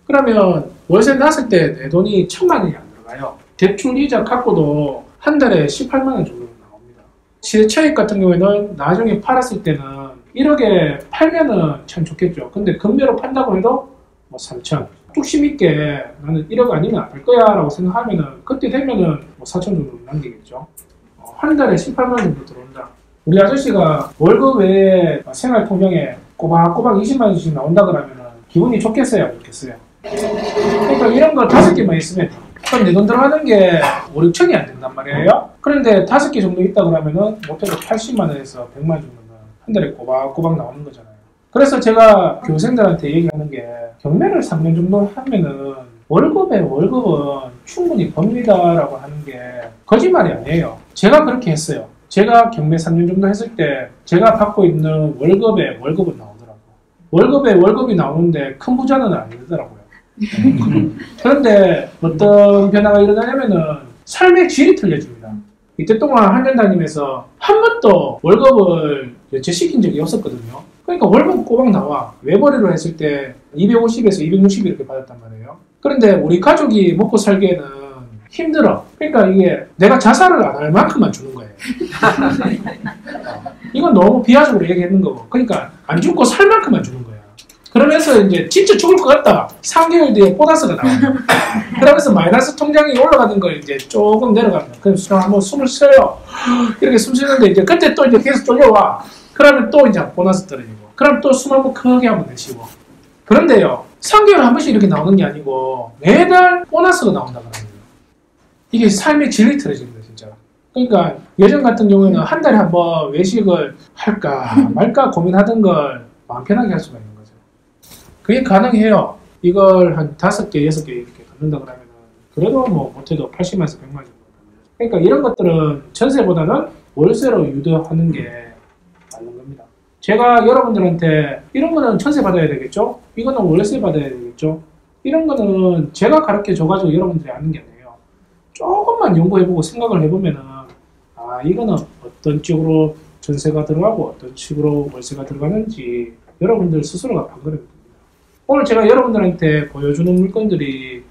그러면 월세 놨을 때 내 돈이 1,000만 원이 안 들어가요. 대출 이자 갖고도 한 달에 18만 원 정도 나옵니다. 시세차익 같은 경우에는 나중에 팔았을 때는 1억에 팔면은 참 좋겠죠. 근데 금매로 판다고 해도 뭐 3천. 뚝심 있게 나는 1억 아니면 안 팔 거야 라고 생각하면은 그때 되면은 뭐 4천 정도 남기겠죠. 한 달에 18만 원 정도 들어온다. 우리 아저씨가 월급 외에 생활통장에 꼬박꼬박 20만 원씩 나온다 그러면은 기분이 좋겠어요, 안 좋겠어요? 그러니까 이런 거 5개만 있으면 그럼 내 돈 들어가는 게 5, 6천이 안 된단 말이에요. 그런데 5개 정도 있다 그러면은 못해도 80만 원에서 100만 원 정도는 한 달에 꼬박꼬박 나오는 거잖아요. 그래서 제가 교생들한테 얘기하는 게 경매를 3년 정도 하면은 월급은 충분히 법니다라고 하는 게 거짓말이 아니에요. 제가 그렇게 했어요. 제가 경매 3년 정도 했을 때 제가 받고 있는 월급은 나오더라고요. 월급이 나오는데 큰 부자는 아니더라고요. 그런데 어떤 변화가 일어나냐면은 삶의 질이 틀려집니다. 이때 동안 한년 다니면서 한 번도 월급을 연체시킨 적이 없었거든요. 그러니까 월급 꼬박 나와. 외벌이로 했을 때 250에서 260 이렇게 받았단 말이에요. 그런데 우리 가족이 먹고 살기에는 힘들어. 그러니까 이게 내가 자살을 안 할 만큼만 주는 거예요. 이건 너무 비하적으로 얘기했는 거고. 그러니까 안 죽고 살 만큼만 주는 거야. 그러면서 이제 진짜 죽을 것 같다. 3개월 뒤에 보너스가 나와요. 그러면서 마이너스 통장이 올라가는 걸 이제 조금 내려갑니다. 그럼 한번 숨을 쉬어요. 이렇게 숨 쉬는데 이제 그때 또 이제 계속 쫄려와. 그러면 또 이제 보너스 떨어지고. 그럼 또 숨 한번 크게 한번 내쉬고. 그런데요, 3개월에 한 번씩 이렇게 나오는 게 아니고 매달 보너스가 나온다 그러거든요. 이게 삶의 질이 틀어집니다, 진짜. 그러니까 예전 같은 경우에는 한 달에 한 번 외식을 할까 말까 고민하던 걸 마음 편하게 할 수가 있는 거죠. 그게 가능해요. 이걸 한 5개, 6개 이렇게 갖는다 그러면은 그래도 뭐 못해도 80만에서 100만 정도. 그러니까 이런 것들은 전세보다는 월세로 유도하는 게 맞는 겁니다. 제가 여러분들한테 이런 거는 전세 받아야 되겠죠? 이거는 월세 받아야 되겠죠? 이런 거는 제가 가르쳐 줘가지고 여러분들이 아는 게 아니에요. 조금만 연구해보고 생각을 해보면은 이거는 어떤 식으로 전세가 들어가고 어떤 식으로 월세가 들어가는지 여러분들 스스로가 판단해 봅니다. 오늘 제가 여러분들한테 보여주는 물건들이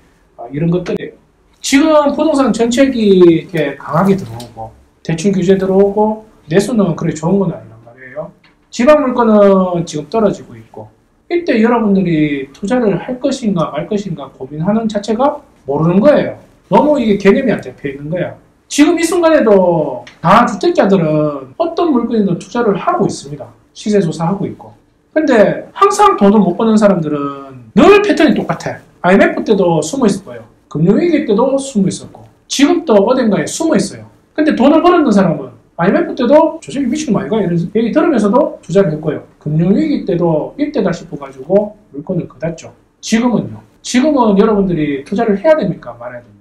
이런 것들이에요. 지금 부동산 정책이 이렇게 강하게 들어오고 대출 규제 들어오고 내수는 그렇게 좋은 건 아니란 말이에요. 지방 물건은 지금 떨어지고 있고 이때 여러분들이 투자를 할 것인가 말 것인가 고민하는 자체가 모르는 거예요. 너무 이게 개념이 안 잡혀 있는 거야. 지금 이 순간에도 다 주택자들은 어떤 물건이든 투자를 하고 있습니다. 시세 조사하고 있고. 근데 항상 돈을 못 버는 사람들은 늘 패턴이 똑같아. IMF 때도 숨어 있을 거예요. 금융위기 때도 숨어 있었고 지금도 어딘가에 숨어 있어요. 근데 돈을 벌었는 사람은 IMF 때도 저 새끼 미친 거 아닌가? 이런 얘기 들으면서도 투자를 했고요. 금융위기 때도 이때다 싶어가지고 물건을 그다죠. 지금은요. 지금은 여러분들이 투자를 해야 됩니까? 말아야 됩니까?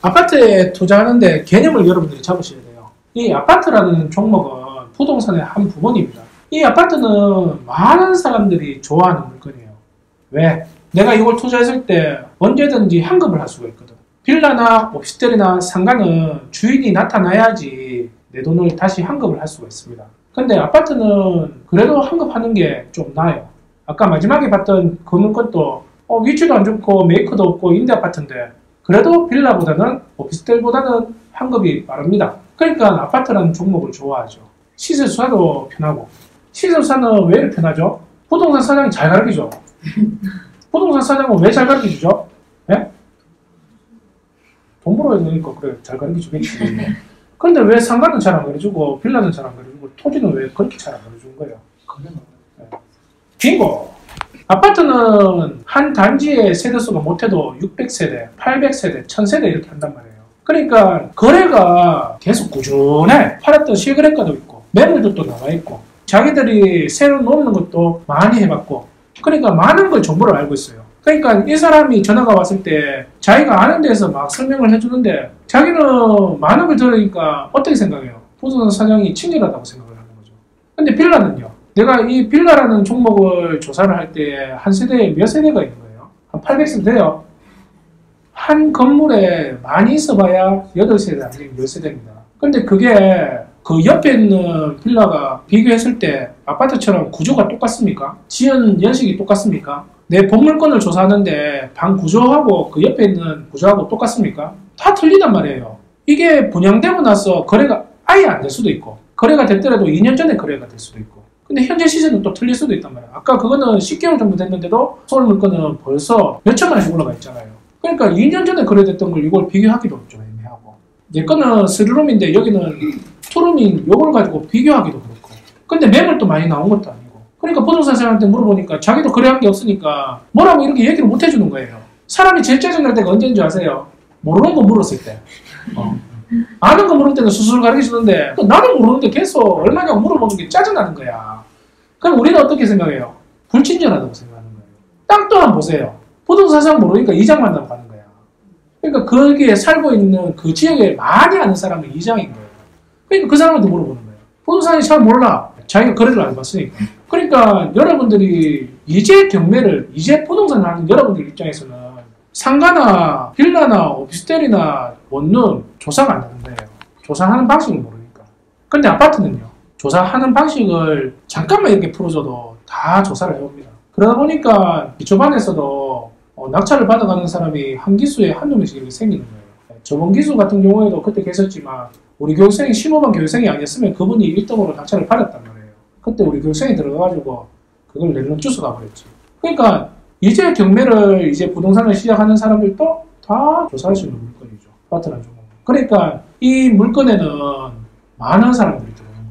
아파트에 투자하는데 개념을 여러분들이 잡으셔야 돼요. 이 아파트라는 종목은 부동산의 한 부분입니다. 이 아파트는 많은 사람들이 좋아하는 물건이에요. 왜? 내가 이걸 투자했을 때 언제든지 환급을 할 수가 있거든. 빌라나 오피스텔이나 상가는 주인이 나타나야지 내 돈을 다시 환급을 할 수가 있습니다. 근데 아파트는 그래도 환급하는 게 좀 나아요. 아까 마지막에 봤던 그 물건도 위치도 안 좋고 메이커도 없고 임대 아파트인데 그래도 빌라보다는 오피스텔보다는 환급이 빠릅니다. 그러니까 아파트라는 종목을 좋아하죠. 시세 수사도 편하고. 시세 수사는 왜 이렇게 편하죠? 부동산 사장이 잘 가르치죠. 부동산 사장은 왜 잘 가르쳐주죠? 예? 돈 벌어야 되니까 그래 잘 가르쳐주겠지. 근데 왜 상가는 잘 안 가르쳐주고 빌라는 잘 안 가르쳐주고 토지는 왜 그렇게 잘 안 가르쳐주는 거예요? 예. 빙고! 아파트는 한 단지의 세대수가 못해도 600세대, 800세대, 1000세대 이렇게 한단 말이에요. 그러니까 거래가 계속 꾸준해. 팔았던 실거래가도 있고 매물도 또 나와있고 자기들이 새로 놓는 것도 많이 해봤고 그러니까 많은 걸 정보를 알고 있어요. 그러니까 이 사람이 전화가 왔을 때 자기가 아는 데서 막 설명을 해주는데 자기는 많은 걸 들으니까 어떻게 생각해요? 부동산 사장이 친절하다고 생각을 하는 거죠. 근데 빌라는요. 내가 이 빌라라는 종목을 조사를 할 때 한 세대에 몇 세대가 있는 거예요? 한 800세대 돼요. 한 건물에 많이 있어봐야 8세대 아니면 10세대입니다. 근데 그게 그 옆에 있는 빌라가 비교했을 때 아파트처럼 구조가 똑같습니까? 지은 연식이 똑같습니까? 내 본물건을 조사하는데 방 구조하고 그 옆에 있는 구조하고 똑같습니까? 다 틀리단 말이에요. 이게 분양되고 나서 거래가 아예 안 될 수도 있고 거래가 됐더라도 2년 전에 거래가 될 수도 있고 근데 현재 시세는 또 틀릴 수도 있단 말이에요. 아까 그거는 10개월 정도 됐는데도 서울 물건은 벌써 몇 천만씩 올라가 있잖아요. 그러니까 2년 전에 거래됐던 걸 이걸 비교하기도 좀 애매하고 내 거는 3룸인데 여기는 2룸인 이걸 가지고 비교하기도 그렇고 근데 매물도 많이 나온 것도 아니고 그러니까 부동산 사장한테 물어보니까 자기도 거래한 게 없으니까 뭐라고 이렇게 얘기를 못 해주는 거예요. 사람이 제일 짜증날 때가 언제인 줄 아세요? 모르는 거 물었을 때. 아는 거 물을 때는 수술 가르쳐주는데 나는 모르는데 계속 얼마냐고 물어보는 게 짜증나는 거야. 그럼 우리는 어떻게 생각해요? 불친절하다고 생각하는 거예요. 땅 또한 보세요. 부동산 사장 모르니까 이장 만나고 가는 거야. 그러니까 거기에 살고 있는 그 지역에 많이 아는 사람은 이장인 거예요. 그러니까 그 사람한테 물어보는 거예요. 부동산이 잘 몰라. 자기가 거래를 안 봤으니까. 그러니까 여러분들이 이제 부동산 하는 여러분들 입장에서는 상가나 빌라나 오피스텔이나 원룸 조사가 안 되는 거예요. 조사하는 방식을 모르니까. 근데 아파트는요. 조사하는 방식을 잠깐만 이렇게 풀어줘도 다 조사를 해옵니다. 그러다 보니까 기초반에서도 낙찰을 받아가는 사람이 한 기수에 한두 명씩 이렇게 생기는 거예요. 저번 기수 같은 경우에도 그때 계셨지만 우리 교육생이 15반 교육생이 아니었으면 그분이 1등으로 낙찰을 받았단 말이에요. 그때 우리 교육생이 들어가가지고 그걸 낼름 주워 가버렸지. 그러니까 이제 경매를 이제 부동산을 시작하는 사람들도 다 조사할 수 있는 물건이죠. 아파트라는 종목. 그러니까 이 물건에는 많은 사람들이 들어오는 거예요.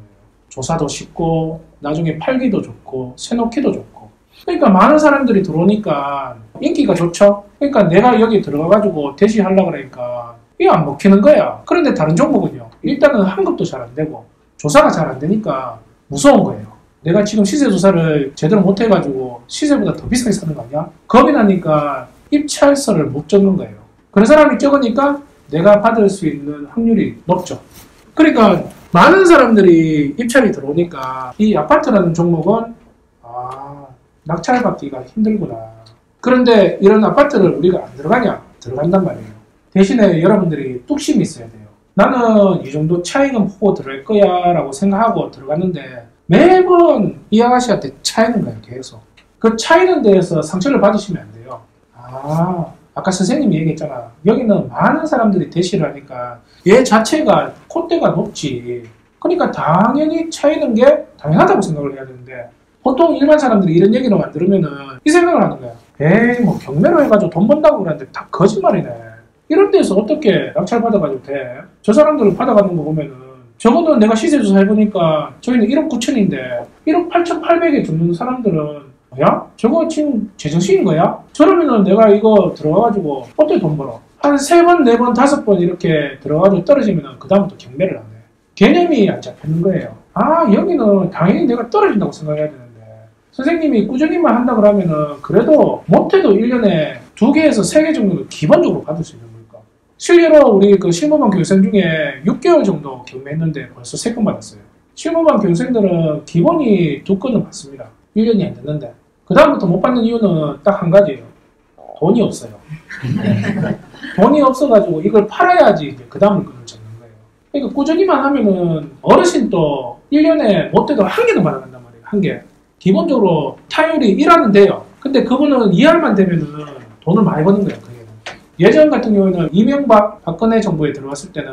조사도 쉽고 나중에 팔기도 좋고 세놓기도 좋고. 그러니까 많은 사람들이 들어오니까 인기가 좋죠. 그러니까 내가 여기 들어가가지고 대시하려고 그러니까 이게 안 먹히는 거야. 그런데 다른 종목은요. 일단은 환급도 잘 안 되고 조사가 잘 안 되니까 무서운 거예요. 내가 지금 시세 조사를 제대로 못 해가지고 시세보다 더 비싸게 사는 거 아니야? 겁이 나니까 입찰서를 못 적는 거예요. 그런 사람이 적으니까 내가 받을 수 있는 확률이 높죠. 그러니까 많은 사람들이 입찰이 들어오니까 이 아파트라는 종목은 낙찰받기가 힘들구나. 그런데 이런 아파트를 우리가 안 들어가냐? 들어간단 말이에요. 대신에 여러분들이 뚝심이 있어야 돼요. 나는 이 정도 차익은 보고 들어갈 거야 라고 생각하고 들어갔는데 매번 이 아가씨한테 차이는 거예요. 계속. 그 차이는 데에서 상처를 받으시면 안 돼요. 아까 선생님이 얘기했잖아. 여기는 많은 사람들이 대시를 하니까 얘 자체가 콧대가 높지. 그러니까 당연히 차이는 게 당연하다고 생각을 해야 되는데 보통 일반 사람들이 이런 얘기로만 들으면은 이 생각을 하는 거야. 에이 뭐 경매로 해가지고 돈 번다고 그러는데 다 거짓말이네. 이런 데서 어떻게 낙찰 받아가지고 돼? 저 사람들을 받아가는 거 보면은 적어도 내가 시세조사 해보니까 저희는 1억 9천인데 1억 8,800에 주는 사람들은 뭐야? 저거 지금 제정신인 거야? 저러면은 내가 이거 들어가가지고 어떻게 돈 벌어? 한 3번, 4번, 5번 이렇게 들어가지고 떨어지면은 그 다음부터 경매를 안 해. 개념이 안 잡히는 거예요. 여기는 당연히 내가 떨어진다고 생각해야 되는데 선생님이 꾸준히만 한다 그러면은 그래도 못해도 1년에 2개에서 3개 정도는 기본적으로 받을 수 있는 물건. 실례로 우리 그 실무반 교육생 중에 6개월 정도 경매했는데 벌써 3건 받았어요. 실무반 교육생들은 기본이 2건은 받습니다. 1년이 안 됐는데 그 다음부터 못 받는 이유는 딱 한 가지예요. 돈이 없어요. 돈이 없어가지고 이걸 팔아야지 이제 그 다음 물건을 잡는 거예요. 그러니까 꾸준히만 하면은 어르신도 1년에 못해도 1개는 받아간단 말이에요. 1개. 기본적으로 타율이 1할은 돼요. 근데 그분은 2할만 되면은 돈을 많이 버는 거예요. 그게. 예전 같은 경우에는 이명박, 박근혜 정부에 들어왔을 때는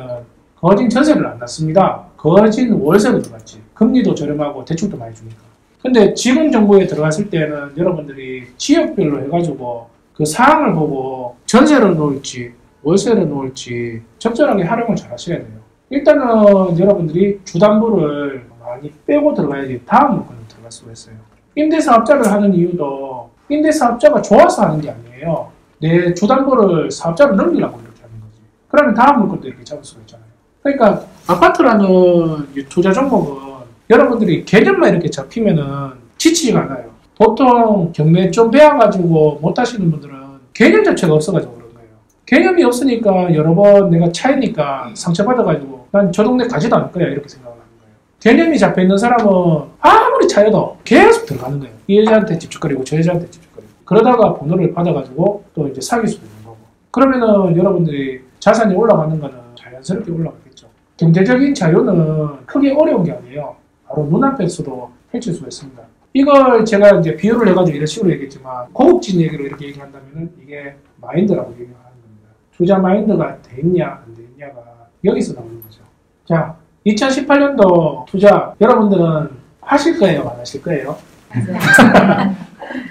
거진 전세를 안 났습니다. 거진 월세로 들어갔지. 금리도 저렴하고 대출도 많이 주니까. 근데 지금 정부에 들어갔을 때는 여러분들이 지역별로 해가지고 그 사항을 보고 전세를 놓을지 월세를 놓을지 적절하게 활용을 잘 하셔야 돼요. 일단은 여러분들이 주담보를 많이 빼고 들어가야지 다음 물건을 들어갈 수가 있어요. 임대사업자를 하는 이유도 임대사업자가 좋아서 하는 게 아니에요. 내 주담보를 사업자로 넘기려고 이렇게 하는 거지. 그러면 다음 물건도 이렇게 잡을 수가 있잖아요. 그러니까 아파트라는 투자 종목은 여러분들이 개념만 이렇게 잡히면은 지치지가 않아요. 보통 경매 좀 배워가지고 못하시는 분들은 개념 자체가 없어가지고 그런 거예요. 개념이 없으니까 여러 번 내가 차이니까 상처받아가지고 난 저 동네 가지도 않을 거야 이렇게 생각을 하는 거예요. 개념이 잡혀있는 사람은 아무리 차여도 계속 들어가는 거예요. 이 여자한테 집중거리고 저 여자한테 집중거리고 그러다가 번호를 받아가지고 또 이제 사귈 수도 있는 거고 그러면은 여러분들이 자산이 올라가는 거는 자연스럽게 올라가겠죠. 경제적인 자유는 크게 어려운 게 아니에요. 바로 눈앞에서도 펼칠 수가 있습니다. 이걸 제가 이제 비유를 해가지고 이런 식으로 얘기했지만 고급진 얘기로 이렇게 얘기한다면은 이게 마인드라고 얘기하는 겁니다. 투자 마인드가 돼 있냐 안 돼 있냐가 여기서 나오는 거죠. 자, 2018년도 투자 여러분들은 하실 거예요, 안 하실 거예요?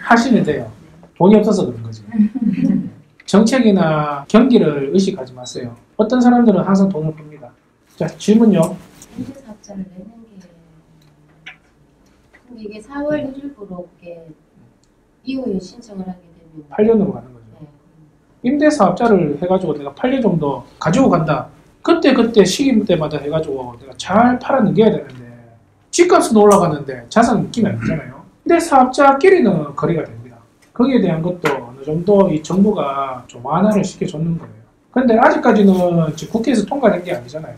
하시면 돼요. 돈이 없어서 그런 거지. 정책이나 경기를 의식하지 마세요. 어떤 사람들은 항상 돈을 봅니다. 자, 질문요. 임대사업자를 내는 게 근데 이게 4월 1일부로 이후에 신청을 하게 되면 8년으로 가는 거죠. 네. 임대사업자를 해가지고 내가 8년 정도 가지고 간다. 그때 시기때마다 해가지고 내가 잘 팔아 넘겨야 되는데 집값은 올라가는데 자산 느낌이 안 되잖아요. 근데 사업자끼리는 거래가 됩니다. 거기에 대한 것도 어느 정도 이 정부가 좀 완화를 시켜줬는 거예요. 근데 아직까지는 지금 국회에서 통과된 게 아니잖아요.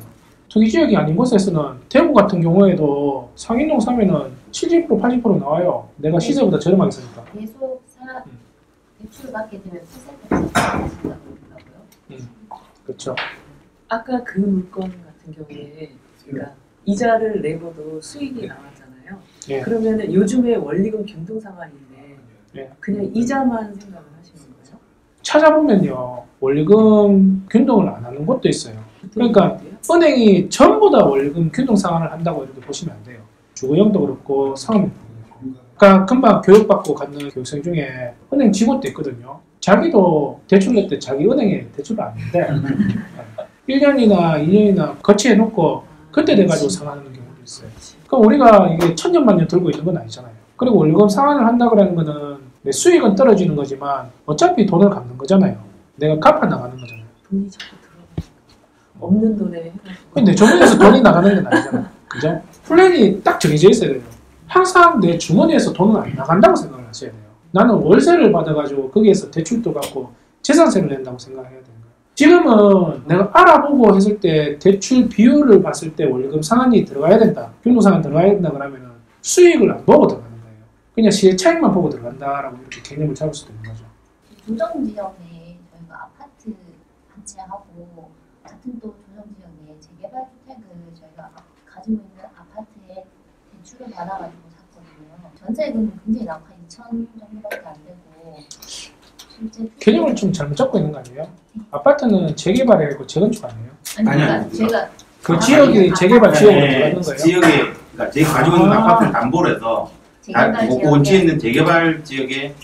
투기지역이 아닌 곳에서는 대구 같은 경우에도 상인동 사면은 70% 80% 나와요. 내가 시세보다 저렴하게 사니까. 계속 대출을 받게 되면 퍼센트가 상승하신다고 그러더라고요. 그렇죠. 아까 그 물건 같은 경우에 그러니까 이자를 내고도 수익이 나왔잖아요. 예. 그러면은 요즘에 원리금 균등 상황인데 예. 그냥 이자만 생각을 하시는 거예요? 찾아보면요. 원리금 균등을 안 하는 곳도 있어요. 그러니까 은행이 전부 다 원리금 균등 상환을 한다고 이렇게 보시면 안 돼요. 주거용도 그렇고 상업용도 그렇고. 그러니까 금방 교육받고 가는 교육생 중에 은행 직원도 있거든요. 자기도 대출 낼 때 자기 은행에 대출을 안 낸대. 1년이나 2년이나 거치해놓고 그때 돼가지고 상환하는 경우도 있어요. 그럼 우리가 이게 천년만년 들고 있는 건 아니잖아요. 그리고 월급 상환을 한다 그러는 거는 내 수익은 떨어지는 거지만 어차피 돈을 갚는 거잖아요. 내가 갚아 나가는 거잖아요. 돈이 자꾸 들어가니까 없는 돈에 해가지고 근데 주머니에서 돈이 나가는 건 아니잖아요. 그죠? 플랜이 딱 정해져 있어야 돼요. 항상 내 주머니에서 돈은 안 나간다고 생각을 하셔야 돼요. 나는 월세를 받아가지고 거기에서 대출도 받고 재산세를 낸다고 생각해야 되는 거예요. 지금은 내가 알아보고 했을 때 대출 비율을 봤을 때 월급 상한이 들어가야 된다. 균등상한 들어가야 된다 그러면은 수익을 안 보고 들어가는 거예요. 그냥 시의 차익만 보고 들어간다라고 이렇게 개념을 잡을 수도 있는 거죠. 조정지역에 저희가 아파트 한 채 하고 같은 또 조정지역에 재개발 주택을 저희가 가지고 있는 아파트에 대출을 받아가지고 샀거든요. 전세금은 굉장히 낮고 2천 정도밖에 안 되고 실제 개념을 좀 잘못 잡고 있는 거 아니에요? 아파트는 재개발이고 재건축 아니에요? 아니 그러니까 아니요. 제가 그 지역이 재개발 지역으로 들어가는 거예요? 지역에 그러니까 제가 가지고 있는 아파트를 담보로 해서 재개발 원치에 있는 재개발 지역에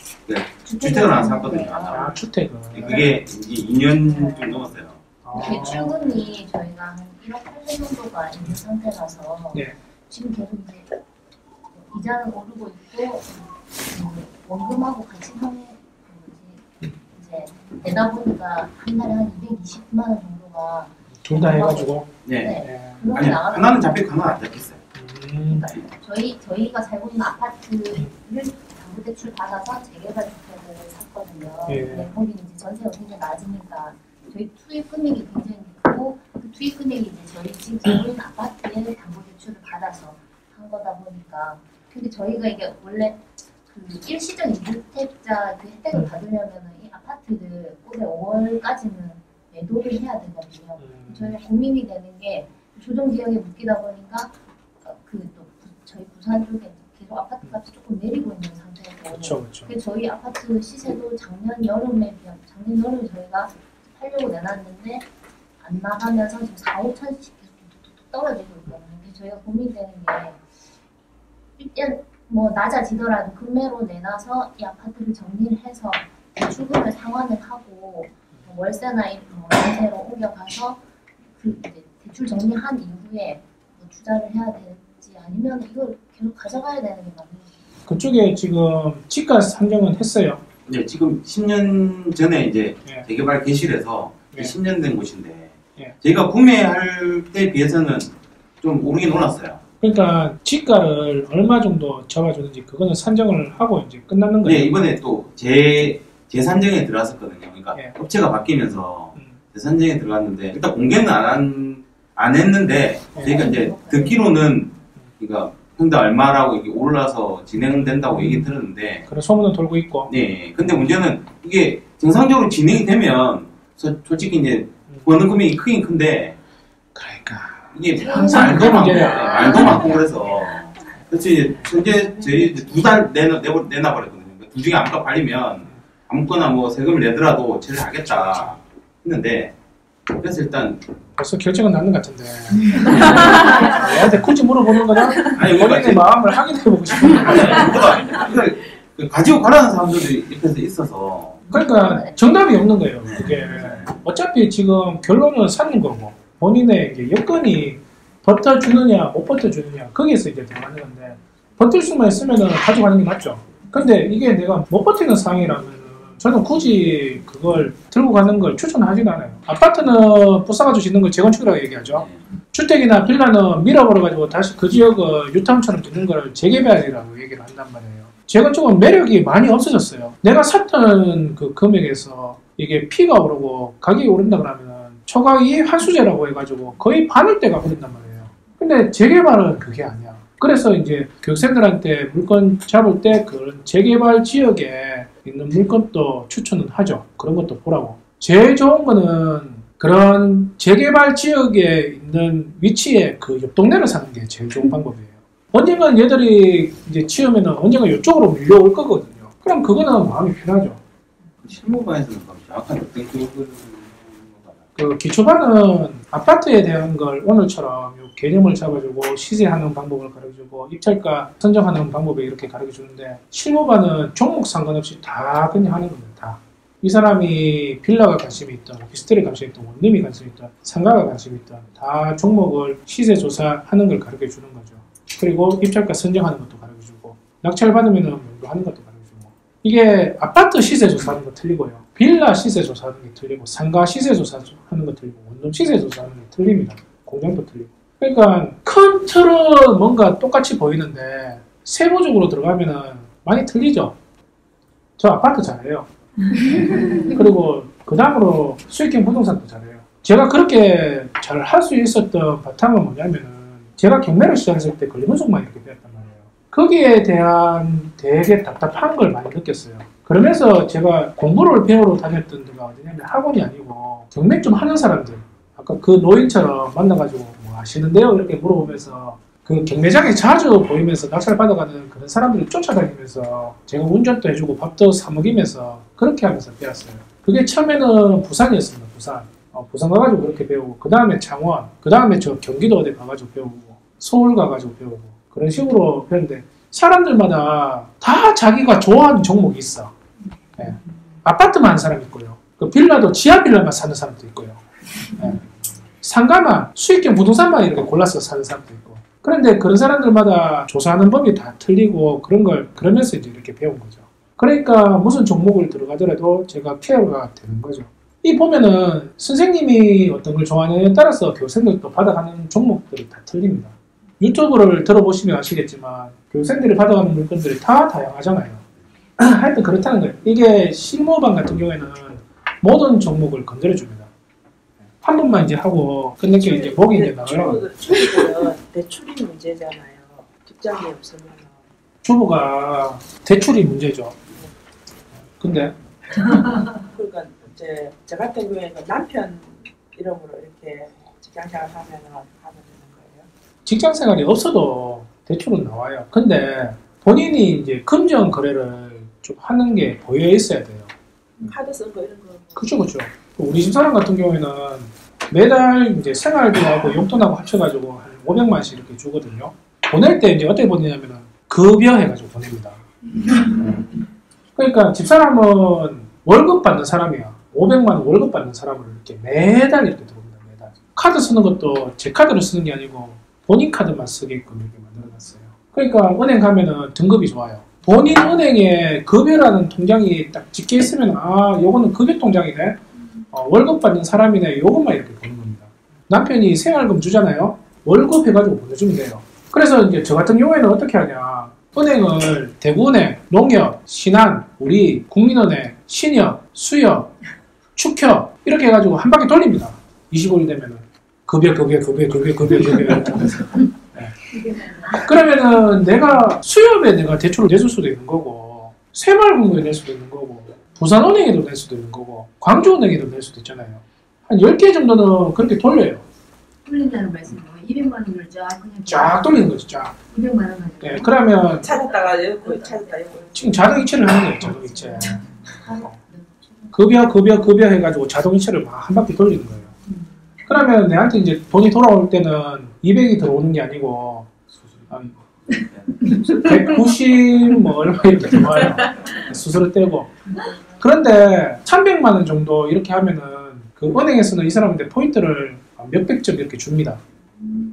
주택을 하나 샀거든요. 아, 주택은. 그게 이제 2년 좀 넘었어요. 대출금이 저희가 한 1억 8천 정도가 있는 상태라서 네. 지금 계속 이제 이자는 오르고 있고 원금하고 같이 하면 이제 내다 보니까 한 달에 한 220만 원 정도가 둘 다 해가지고. 네. 네. 그렇게 아니 나가는 하나는 잡히고 하나는 안 잡혔어요. 음. 그러니까 저희가 살고 있는 아파트를 담보대출 받아서 재개발 주택을 샀거든요. 예. 근데 거기는 이제 전세가 굉장히 낮으니까 저희 투입 금액이 굉장히 크고 그 투입 금액이 이제 저희 지금 살고 있는 아파트에 담보대출을 받아서 한 거다 보니까 근데 저희가 이게 원래 그 일시적 2주택자 그 혜택을 받으려면은 이 아파트를 올해 5월까지는 매도를 해야 되거든요. 저희가 고민이 되는 게 조정 지역에 묶이다 보니까 그 또 저희 부산 쪽에 계속 아파트 값이 조금 내리고 있는 상태고 그렇죠, 그렇죠. 그래서 저희 아파트 시세도 작년 여름에 저희가 팔려고 내놨는데 안 나가면서 지금 4, 5천씩 계속 뚝뚝뚝 떨어지고 있거든요. 그래서 저희가 고민되는 게 일단 뭐 낮아지더라도 금매로 내놔서 이 아파트를 정리를 해서 대출금을 상환을 하고 월세나 월세로 옮겨가서 그 이제 대출 정리한 이후에 뭐 투자를 해야 될지 아니면 이걸 계속 가져가야 되는 게 맞는지. 그쪽에 지금 집가 산정은 했어요. 네, 지금 10년 전에 이제 예. 재개발 개시해서 예. 10년 된 곳인데 예. 저희가 구매할 때 비해서는 좀 오르긴 올랐어요. 그러니까 지가를 얼마 정도 잡아주는지 그거는 산정을 하고 이제 끝나는 네, 거예요. 이번에 또 재산정에 들어갔었거든요. 그러니까 예. 업체가 바뀌면서 음. 재산정에 들어갔는데 일단 공개는 안 했는데 저희가 이제 듣기로는 그러니까 평당 얼마라고 이게 올라서 진행된다고 얘기 들었는데 그런 소문은 돌고 있고. 네. 근데 문제는 이게 정상적으로 진행이 되면 솔직히 이제 버는 금액이 크긴 큰데 그러니까 이게 항상 말도 그게 많고 문제야. 말도 많고 그래서 이제 현재 저희 이제 2달 내놔버렸거든요. 두 중에 아무거나 팔리면 아무거나 뭐 세금을 내더라도 처리하겠다 했는데 그래서 일단 벌써 결정은 났는 것 같은데. 얘한테 굳이 물어보는 거나 아니 본인의 그러니까 마음을 확인해보고 싶은 거야. 이걸 가지고 가라는 사람들이 옆에서 있어서 그러니까 정답이 없는 거예요. 그게 어차피 지금 결론은 사는 거고 본인의 이제 여건이 버텨주느냐 못 버텨주느냐 거기에서 이제 들어가는 건데 버틸 수만 있으면은 가져가는 게 맞죠. 근데 이게 내가 못 버티는 상황이라면 저는 굳이 그걸 들고 가는 걸 추천하지는 않아요. 아파트는 부숴가지고 짓는 걸 재건축이라고 얘기하죠. 주택이나 빌라는 밀어버려가지고 다시 그 지역을 유타운처럼 짓는 걸 재개발이라고 얘기를 한단 말이에요. 재건축은 매력이 많이 없어졌어요. 내가 샀던 그 금액에서 이게 피가 오르고 가격이 오른다 그러면 초과이익 환수제라고 해가지고 거의 반을대가 오른단 말이에요. 근데 재개발은 그게 아니야. 그래서 이제 교육생들한테 물건 잡을 때 그런 재개발 지역에 있는 물건도 추천은 하죠. 그런 것도 보라고. 제일 좋은 거는 그런 재개발 지역에 있는 위치에 그 옆 동네를 사는 게 제일 좋은 방법이에요. 언젠간 얘들이 이제 치우면은 언젠가 이쪽으로 밀려올 거거든요. 그럼 그거는 마음이 편하죠. 실무반에서는 정확한 어떤 교육을 그 기초반은 아파트에 대한 걸 오늘처럼 요 개념을 잡아주고 시세하는 방법을 가르쳐주고 입찰가 선정하는 방법을 이렇게 가르쳐주는데 실무반은 종목 상관없이 다 그냥 하는 겁니다. 다. 이 사람이 빌라가 관심이 있던 오피스텔에 관심이 있던 원룸이 관심이 있던 상가가 관심이 있던 다 종목을 시세 조사하는 걸 가르쳐주는 거죠. 그리고 입찰가 선정하는 것도 가르쳐주고 낙찰 받으면 연구하는 것도 가르쳐주고 이게 아파트 시세 조사하는 거 틀리고요. 빌라 시세 조사하는 게 틀리고 상가 시세 조사하는 거 틀리고 원룸 시세 조사하는 게 틀립니다. 공장도 틀리고. 그러니까 큰 틀은 뭔가 똑같이 보이는데 세부적으로 들어가면은 많이 틀리죠. 저 아파트 잘해요. 그리고 그 다음으로 수익형 부동산도 잘해요. 제가 그렇게 잘 할 수 있었던 바탕은 뭐냐면은 제가 경매를 시작했을 때 권리분석만 이렇게 배웠단 말이에요. 거기에 대한 되게 답답한 걸 많이 느꼈어요. 그러면서 제가 공부를 배우러 다녔던 데가 어디냐면 학원이 아니고 경매 좀 하는 사람들 아까 그 노인처럼 만나가지고 뭐 아시는데요? 이렇게 물어보면서 그 경매장에 자주 보이면서 낙찰 받아가는 그런 사람들을 쫓아다니면서 제가 운전도 해주고 밥도 사 먹이면서 그렇게 하면서 배웠어요. 그게 처음에는 부산이었습니다. 부산. 부산 가가지고 그렇게 배우고 그 다음에 창원, 그 다음에 저 경기도 어디 가가지고 배우고 서울 가가지고 배우고 그런 식으로 배우는데 사람들마다 다 자기가 좋아하는 종목이 있어. 예. 아파트만 하는 사람이 있고요. 그 빌라도 지하 빌라만 사는 사람도 있고요. 예. 상가만 수익형 부동산만 이렇게 골라서 사는 사람도 있고. 그런데 그런 사람들마다 조사하는 법이 다 틀리고 그런 걸 그러면서 이제 이렇게 배운 거죠. 그러니까 무슨 종목을 들어가더라도 제가 케어가 되는 거죠. 이 보면은 선생님이 어떤 걸 좋아하느냐에 따라서 교생들도 받아가는 종목들이 다 틀립니다. 유튜브를 들어보시면 아시겠지만 교생들이 받아가는 물건들이 다 다양하잖아요. 하여튼 그렇다는 거예요. 이게 실무반 같은 경우에는 모든 종목을 건드려줍니다. 한 번만 이제 하고 끝내기 이제 목이 이제 나가요. 주부는 대출이 문제잖아요. 직장이 없으면. 주부가 대출이 문제죠. 근데 그러니까 이제 저 같은 경우에는 남편 이름으로 이렇게 직장생활 하면 되는 거예요. 직장 생활이 없어도 대출은 나와요. 근데 본인이 이제 금전 거래를 좀 하는 게 보여 있어야 돼요. 카드 쓴 거 이런 거. 그죠, 그죠. 우리 집사람 같은 경우에는 매달 이제 생활비하고 용돈하고 합쳐가지고 한 500만씩 이렇게 주거든요. 보낼 때 이제 어떻게 보내냐면은 급여해가지고 보냅니다. 그러니까 집사람은 월급 받는 사람이야. 500만 원 월급 받는 사람을 이렇게 매달 이렇게 들어옵니다. 매달. 카드 쓰는 것도 제 카드를 쓰는 게 아니고 본인 카드만 쓰게끔 이렇게 만들어놨어요. 그러니까 은행 가면은 등급이 좋아요. 본인 은행에 급여라는 통장이 딱 찍혀 있으면 아 요거는 급여 통장이네. 월급 받는 사람이네. 요것만 이렇게 보는 겁니다. 남편이 생활금 주잖아요. 월급 해가지고 보내주면 돼요. 그래서 이제 저 같은 경우에는 어떻게 하냐. 은행을 대구은행, 농협, 신한, 우리, 국민은행, 신협, 수협, 축협 이렇게 해가지고 한 바퀴 돌립니다. 25일 되면은 급여. 네. 그러면은 내가 수협에 내가 대출을 내줄 수도 있는 거고 새마을금고에 낼 수도 있는 거고 부산은행에도 낼 수도 있는 거고 광주은행에도 낼 수도 있잖아요. 한 10개 정도는 그렇게 돌려요. 돌린다는 말씀은 200만 원을 쫙 돌리는 거죠. 쫙. 200만 원 가지고. 네, 그러면 찾았다가 여기 찾았다 여기. 지금 자동이체를 하는 거예요. 자동이체. 급여 해가지고 자동이체를 막 한 바퀴 돌리는 거예요. 그러면 내한테 이제 돈이 돌아올 때는 200이 들어오는 게 아니고 190 뭐 얼마 이렇게 들어와요. 수수료 떼고. 그런데 300만 원 정도 이렇게 하면은 그 은행에서는 이 사람한테 포인트를 몇백 점 이렇게 줍니다.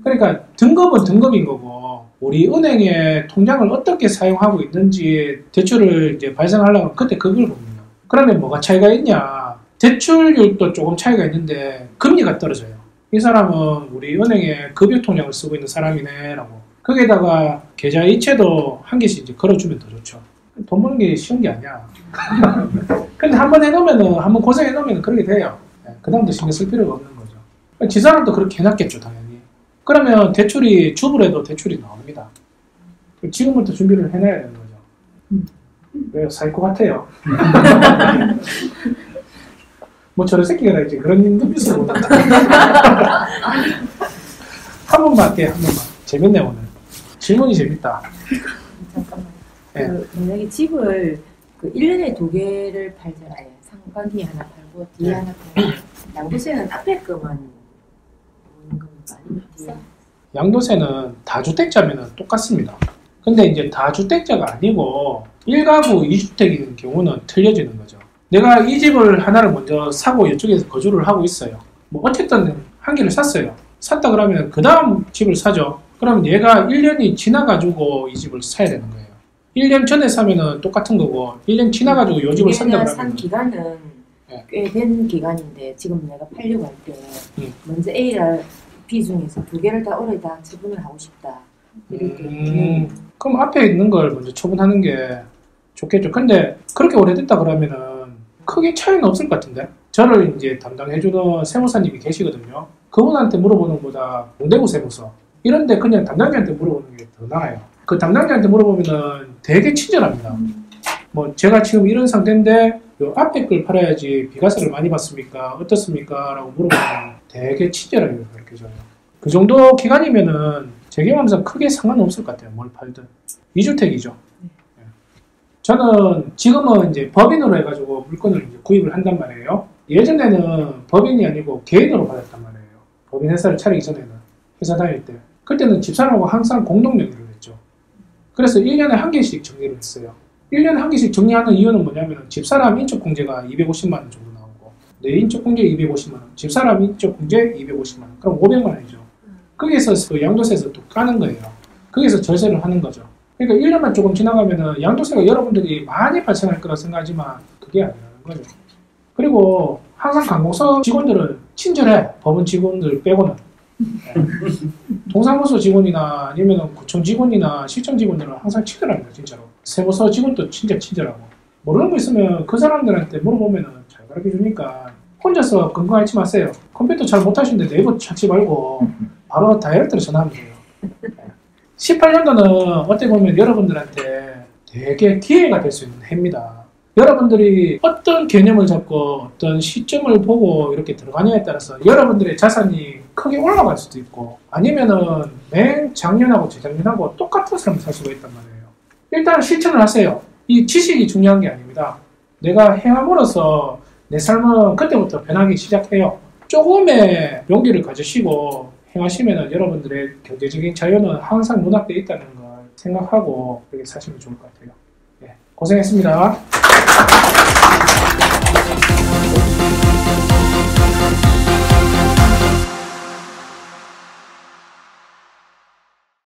그러니까 등급은 등급인 거고 우리 은행의 통장을 어떻게 사용하고 있는지 대출을 이제 발생하려면 그때 그걸 봅니다. 그러면 뭐가 차이가 있냐? 대출율도 조금 차이가 있는데 금리가 떨어져요. 이 사람은 우리 은행에 급여 통장을 쓰고 있는 사람이네라고. 거기에다가 계좌 이체도 한 개씩 이제 걸어주면 더 좋죠. 돈 버는 게 쉬운 게 아니야. 근데 한번 해놓으면은, 한번 고생해놓으면 그렇게 돼요. 그 다음부터 신경 쓸 필요가 없는 거죠. 지 사람도 그렇게 해놨겠죠, 당연히. 그러면 대출이, 주불해도 대출이 나옵니다. 지금부터 준비를 해놔야 되는 거죠. 왜요? 살 것 같아요. 뭐 저런 새끼가 다 이제 그런 눈빛으로 보는데. 한 번만 할게요, 한 번만. 재밌네, 오늘. 질문이 재밌다. 잠깐만. 네. 만약에 집을 1년에 2개를 팔잖아요. 상반기에 하나 팔고 뒤에 하나 팔고 양도세는 앞에 거만 오는 겁니까? 아니면 뒤에? 양도세는 다주택자면 똑같습니다. 근데 이제 다주택자가 아니고 1가구 2주택인 경우는 틀려지는 거죠. 내가 이 집을 하나를 먼저 사고 이쪽에서 거주를 하고 있어요. 뭐 어쨌든 한 개를 샀어요. 샀다 그러면 그 다음 집을 사죠. 그럼 얘가 1년이 지나가지고 이 집을 사야 되는 거예요. 1년 전에 사면은 똑같은 거고 1년 지나가지고 요 집을 산다 그러면 산 기간은 네. 꽤 된 기간인데 지금 내가 팔려고 할 때 먼저 A랑 B 중에서 2개를 다 올해 다 처분을 하고 싶다. 이렇게 그럼 앞에 있는 걸 먼저 처분하는 게 좋겠죠. 근데 그렇게 오래됐다 그러면은 크게 차이는 없을 것 같은데 저를 이제 담당해주는 세무사님이 계시거든요. 그분한테 물어보는 것보다 동대구 세무서 이런데 그냥 담당자한테 물어보는 게 더 나아요. 그 담당자한테 물어보면은 되게 친절합니다. 뭐 제가 지금 이런 상태인데 요 앞에 걸 팔아야지 비과세를 많이 받습니까? 어떻습니까? 라고 물어보면 되게 친절하게 가르쳐줘요. 그 정도 기간이면은 제 경험상 크게 상관없을 것 같아요. 뭘 팔든. 2주택이죠. 저는 지금은 이제 법인으로 해가지고 물건을 이제 구입을 한단 말이에요. 예전에는 법인이 아니고 개인으로 받았단 말이에요. 법인 회사를 차리기 전에는 회사 다닐 때. 그때는 집사람하고 항상 공동명의를 했죠. 그래서 1년에 한 개씩 정리를 했어요. 1년에 한 개씩 정리하는 이유는 뭐냐면 집사람 인적공제가 250만 원 정도 나오고 내 인적공제 250만 원, 집사람 인적공제 250만 원, 그럼 500만 원이죠. 거기에서 그 양도세에서 또 까는 거예요. 거기서 절세를 하는 거죠. 그러니까 1년만 조금 지나가면은 양도세가 여러분들이 많이 발생할 거라 생각하지만 그게 아니라는 거죠. 그리고 항상 관공서 직원들은 친절해. 법원 직원들 빼고는. 동사무소 직원이나 아니면 구청 직원이나 시청 직원들은 항상 친절합니다. 진짜로. 세무서 직원도 진짜 친절하고. 모르는 거 있으면 그 사람들한테 물어보면 잘 가르쳐 주니까 혼자서 건강하지 마세요. 컴퓨터 잘 못하시는데 네이버 찾지 말고 바로 다이렉트로 전화하면 돼요. 18년도는 어떻게 보면 여러분들한테 되게 기회가 될 수 있는 해입니다. 여러분들이 어떤 개념을 잡고 어떤 시점을 보고 이렇게 들어가냐에 따라서 여러분들의 자산이 크게 올라갈 수도 있고 아니면은 맨 작년하고 재작년하고 똑같은 삶을 살 수가 있단 말이에요. 일단 실천을 하세요. 이 지식이 중요한 게 아닙니다. 내가 행함으로써 내 삶은 그때부터 변하기 시작해요. 조금의 용기를 가지시고 행하시면은 여러분들의 경제적인 자유는 항상 눈앞에 있다는 걸 생각하고 그렇게 사시면 좋을 것 같아요. 네, 고생했습니다.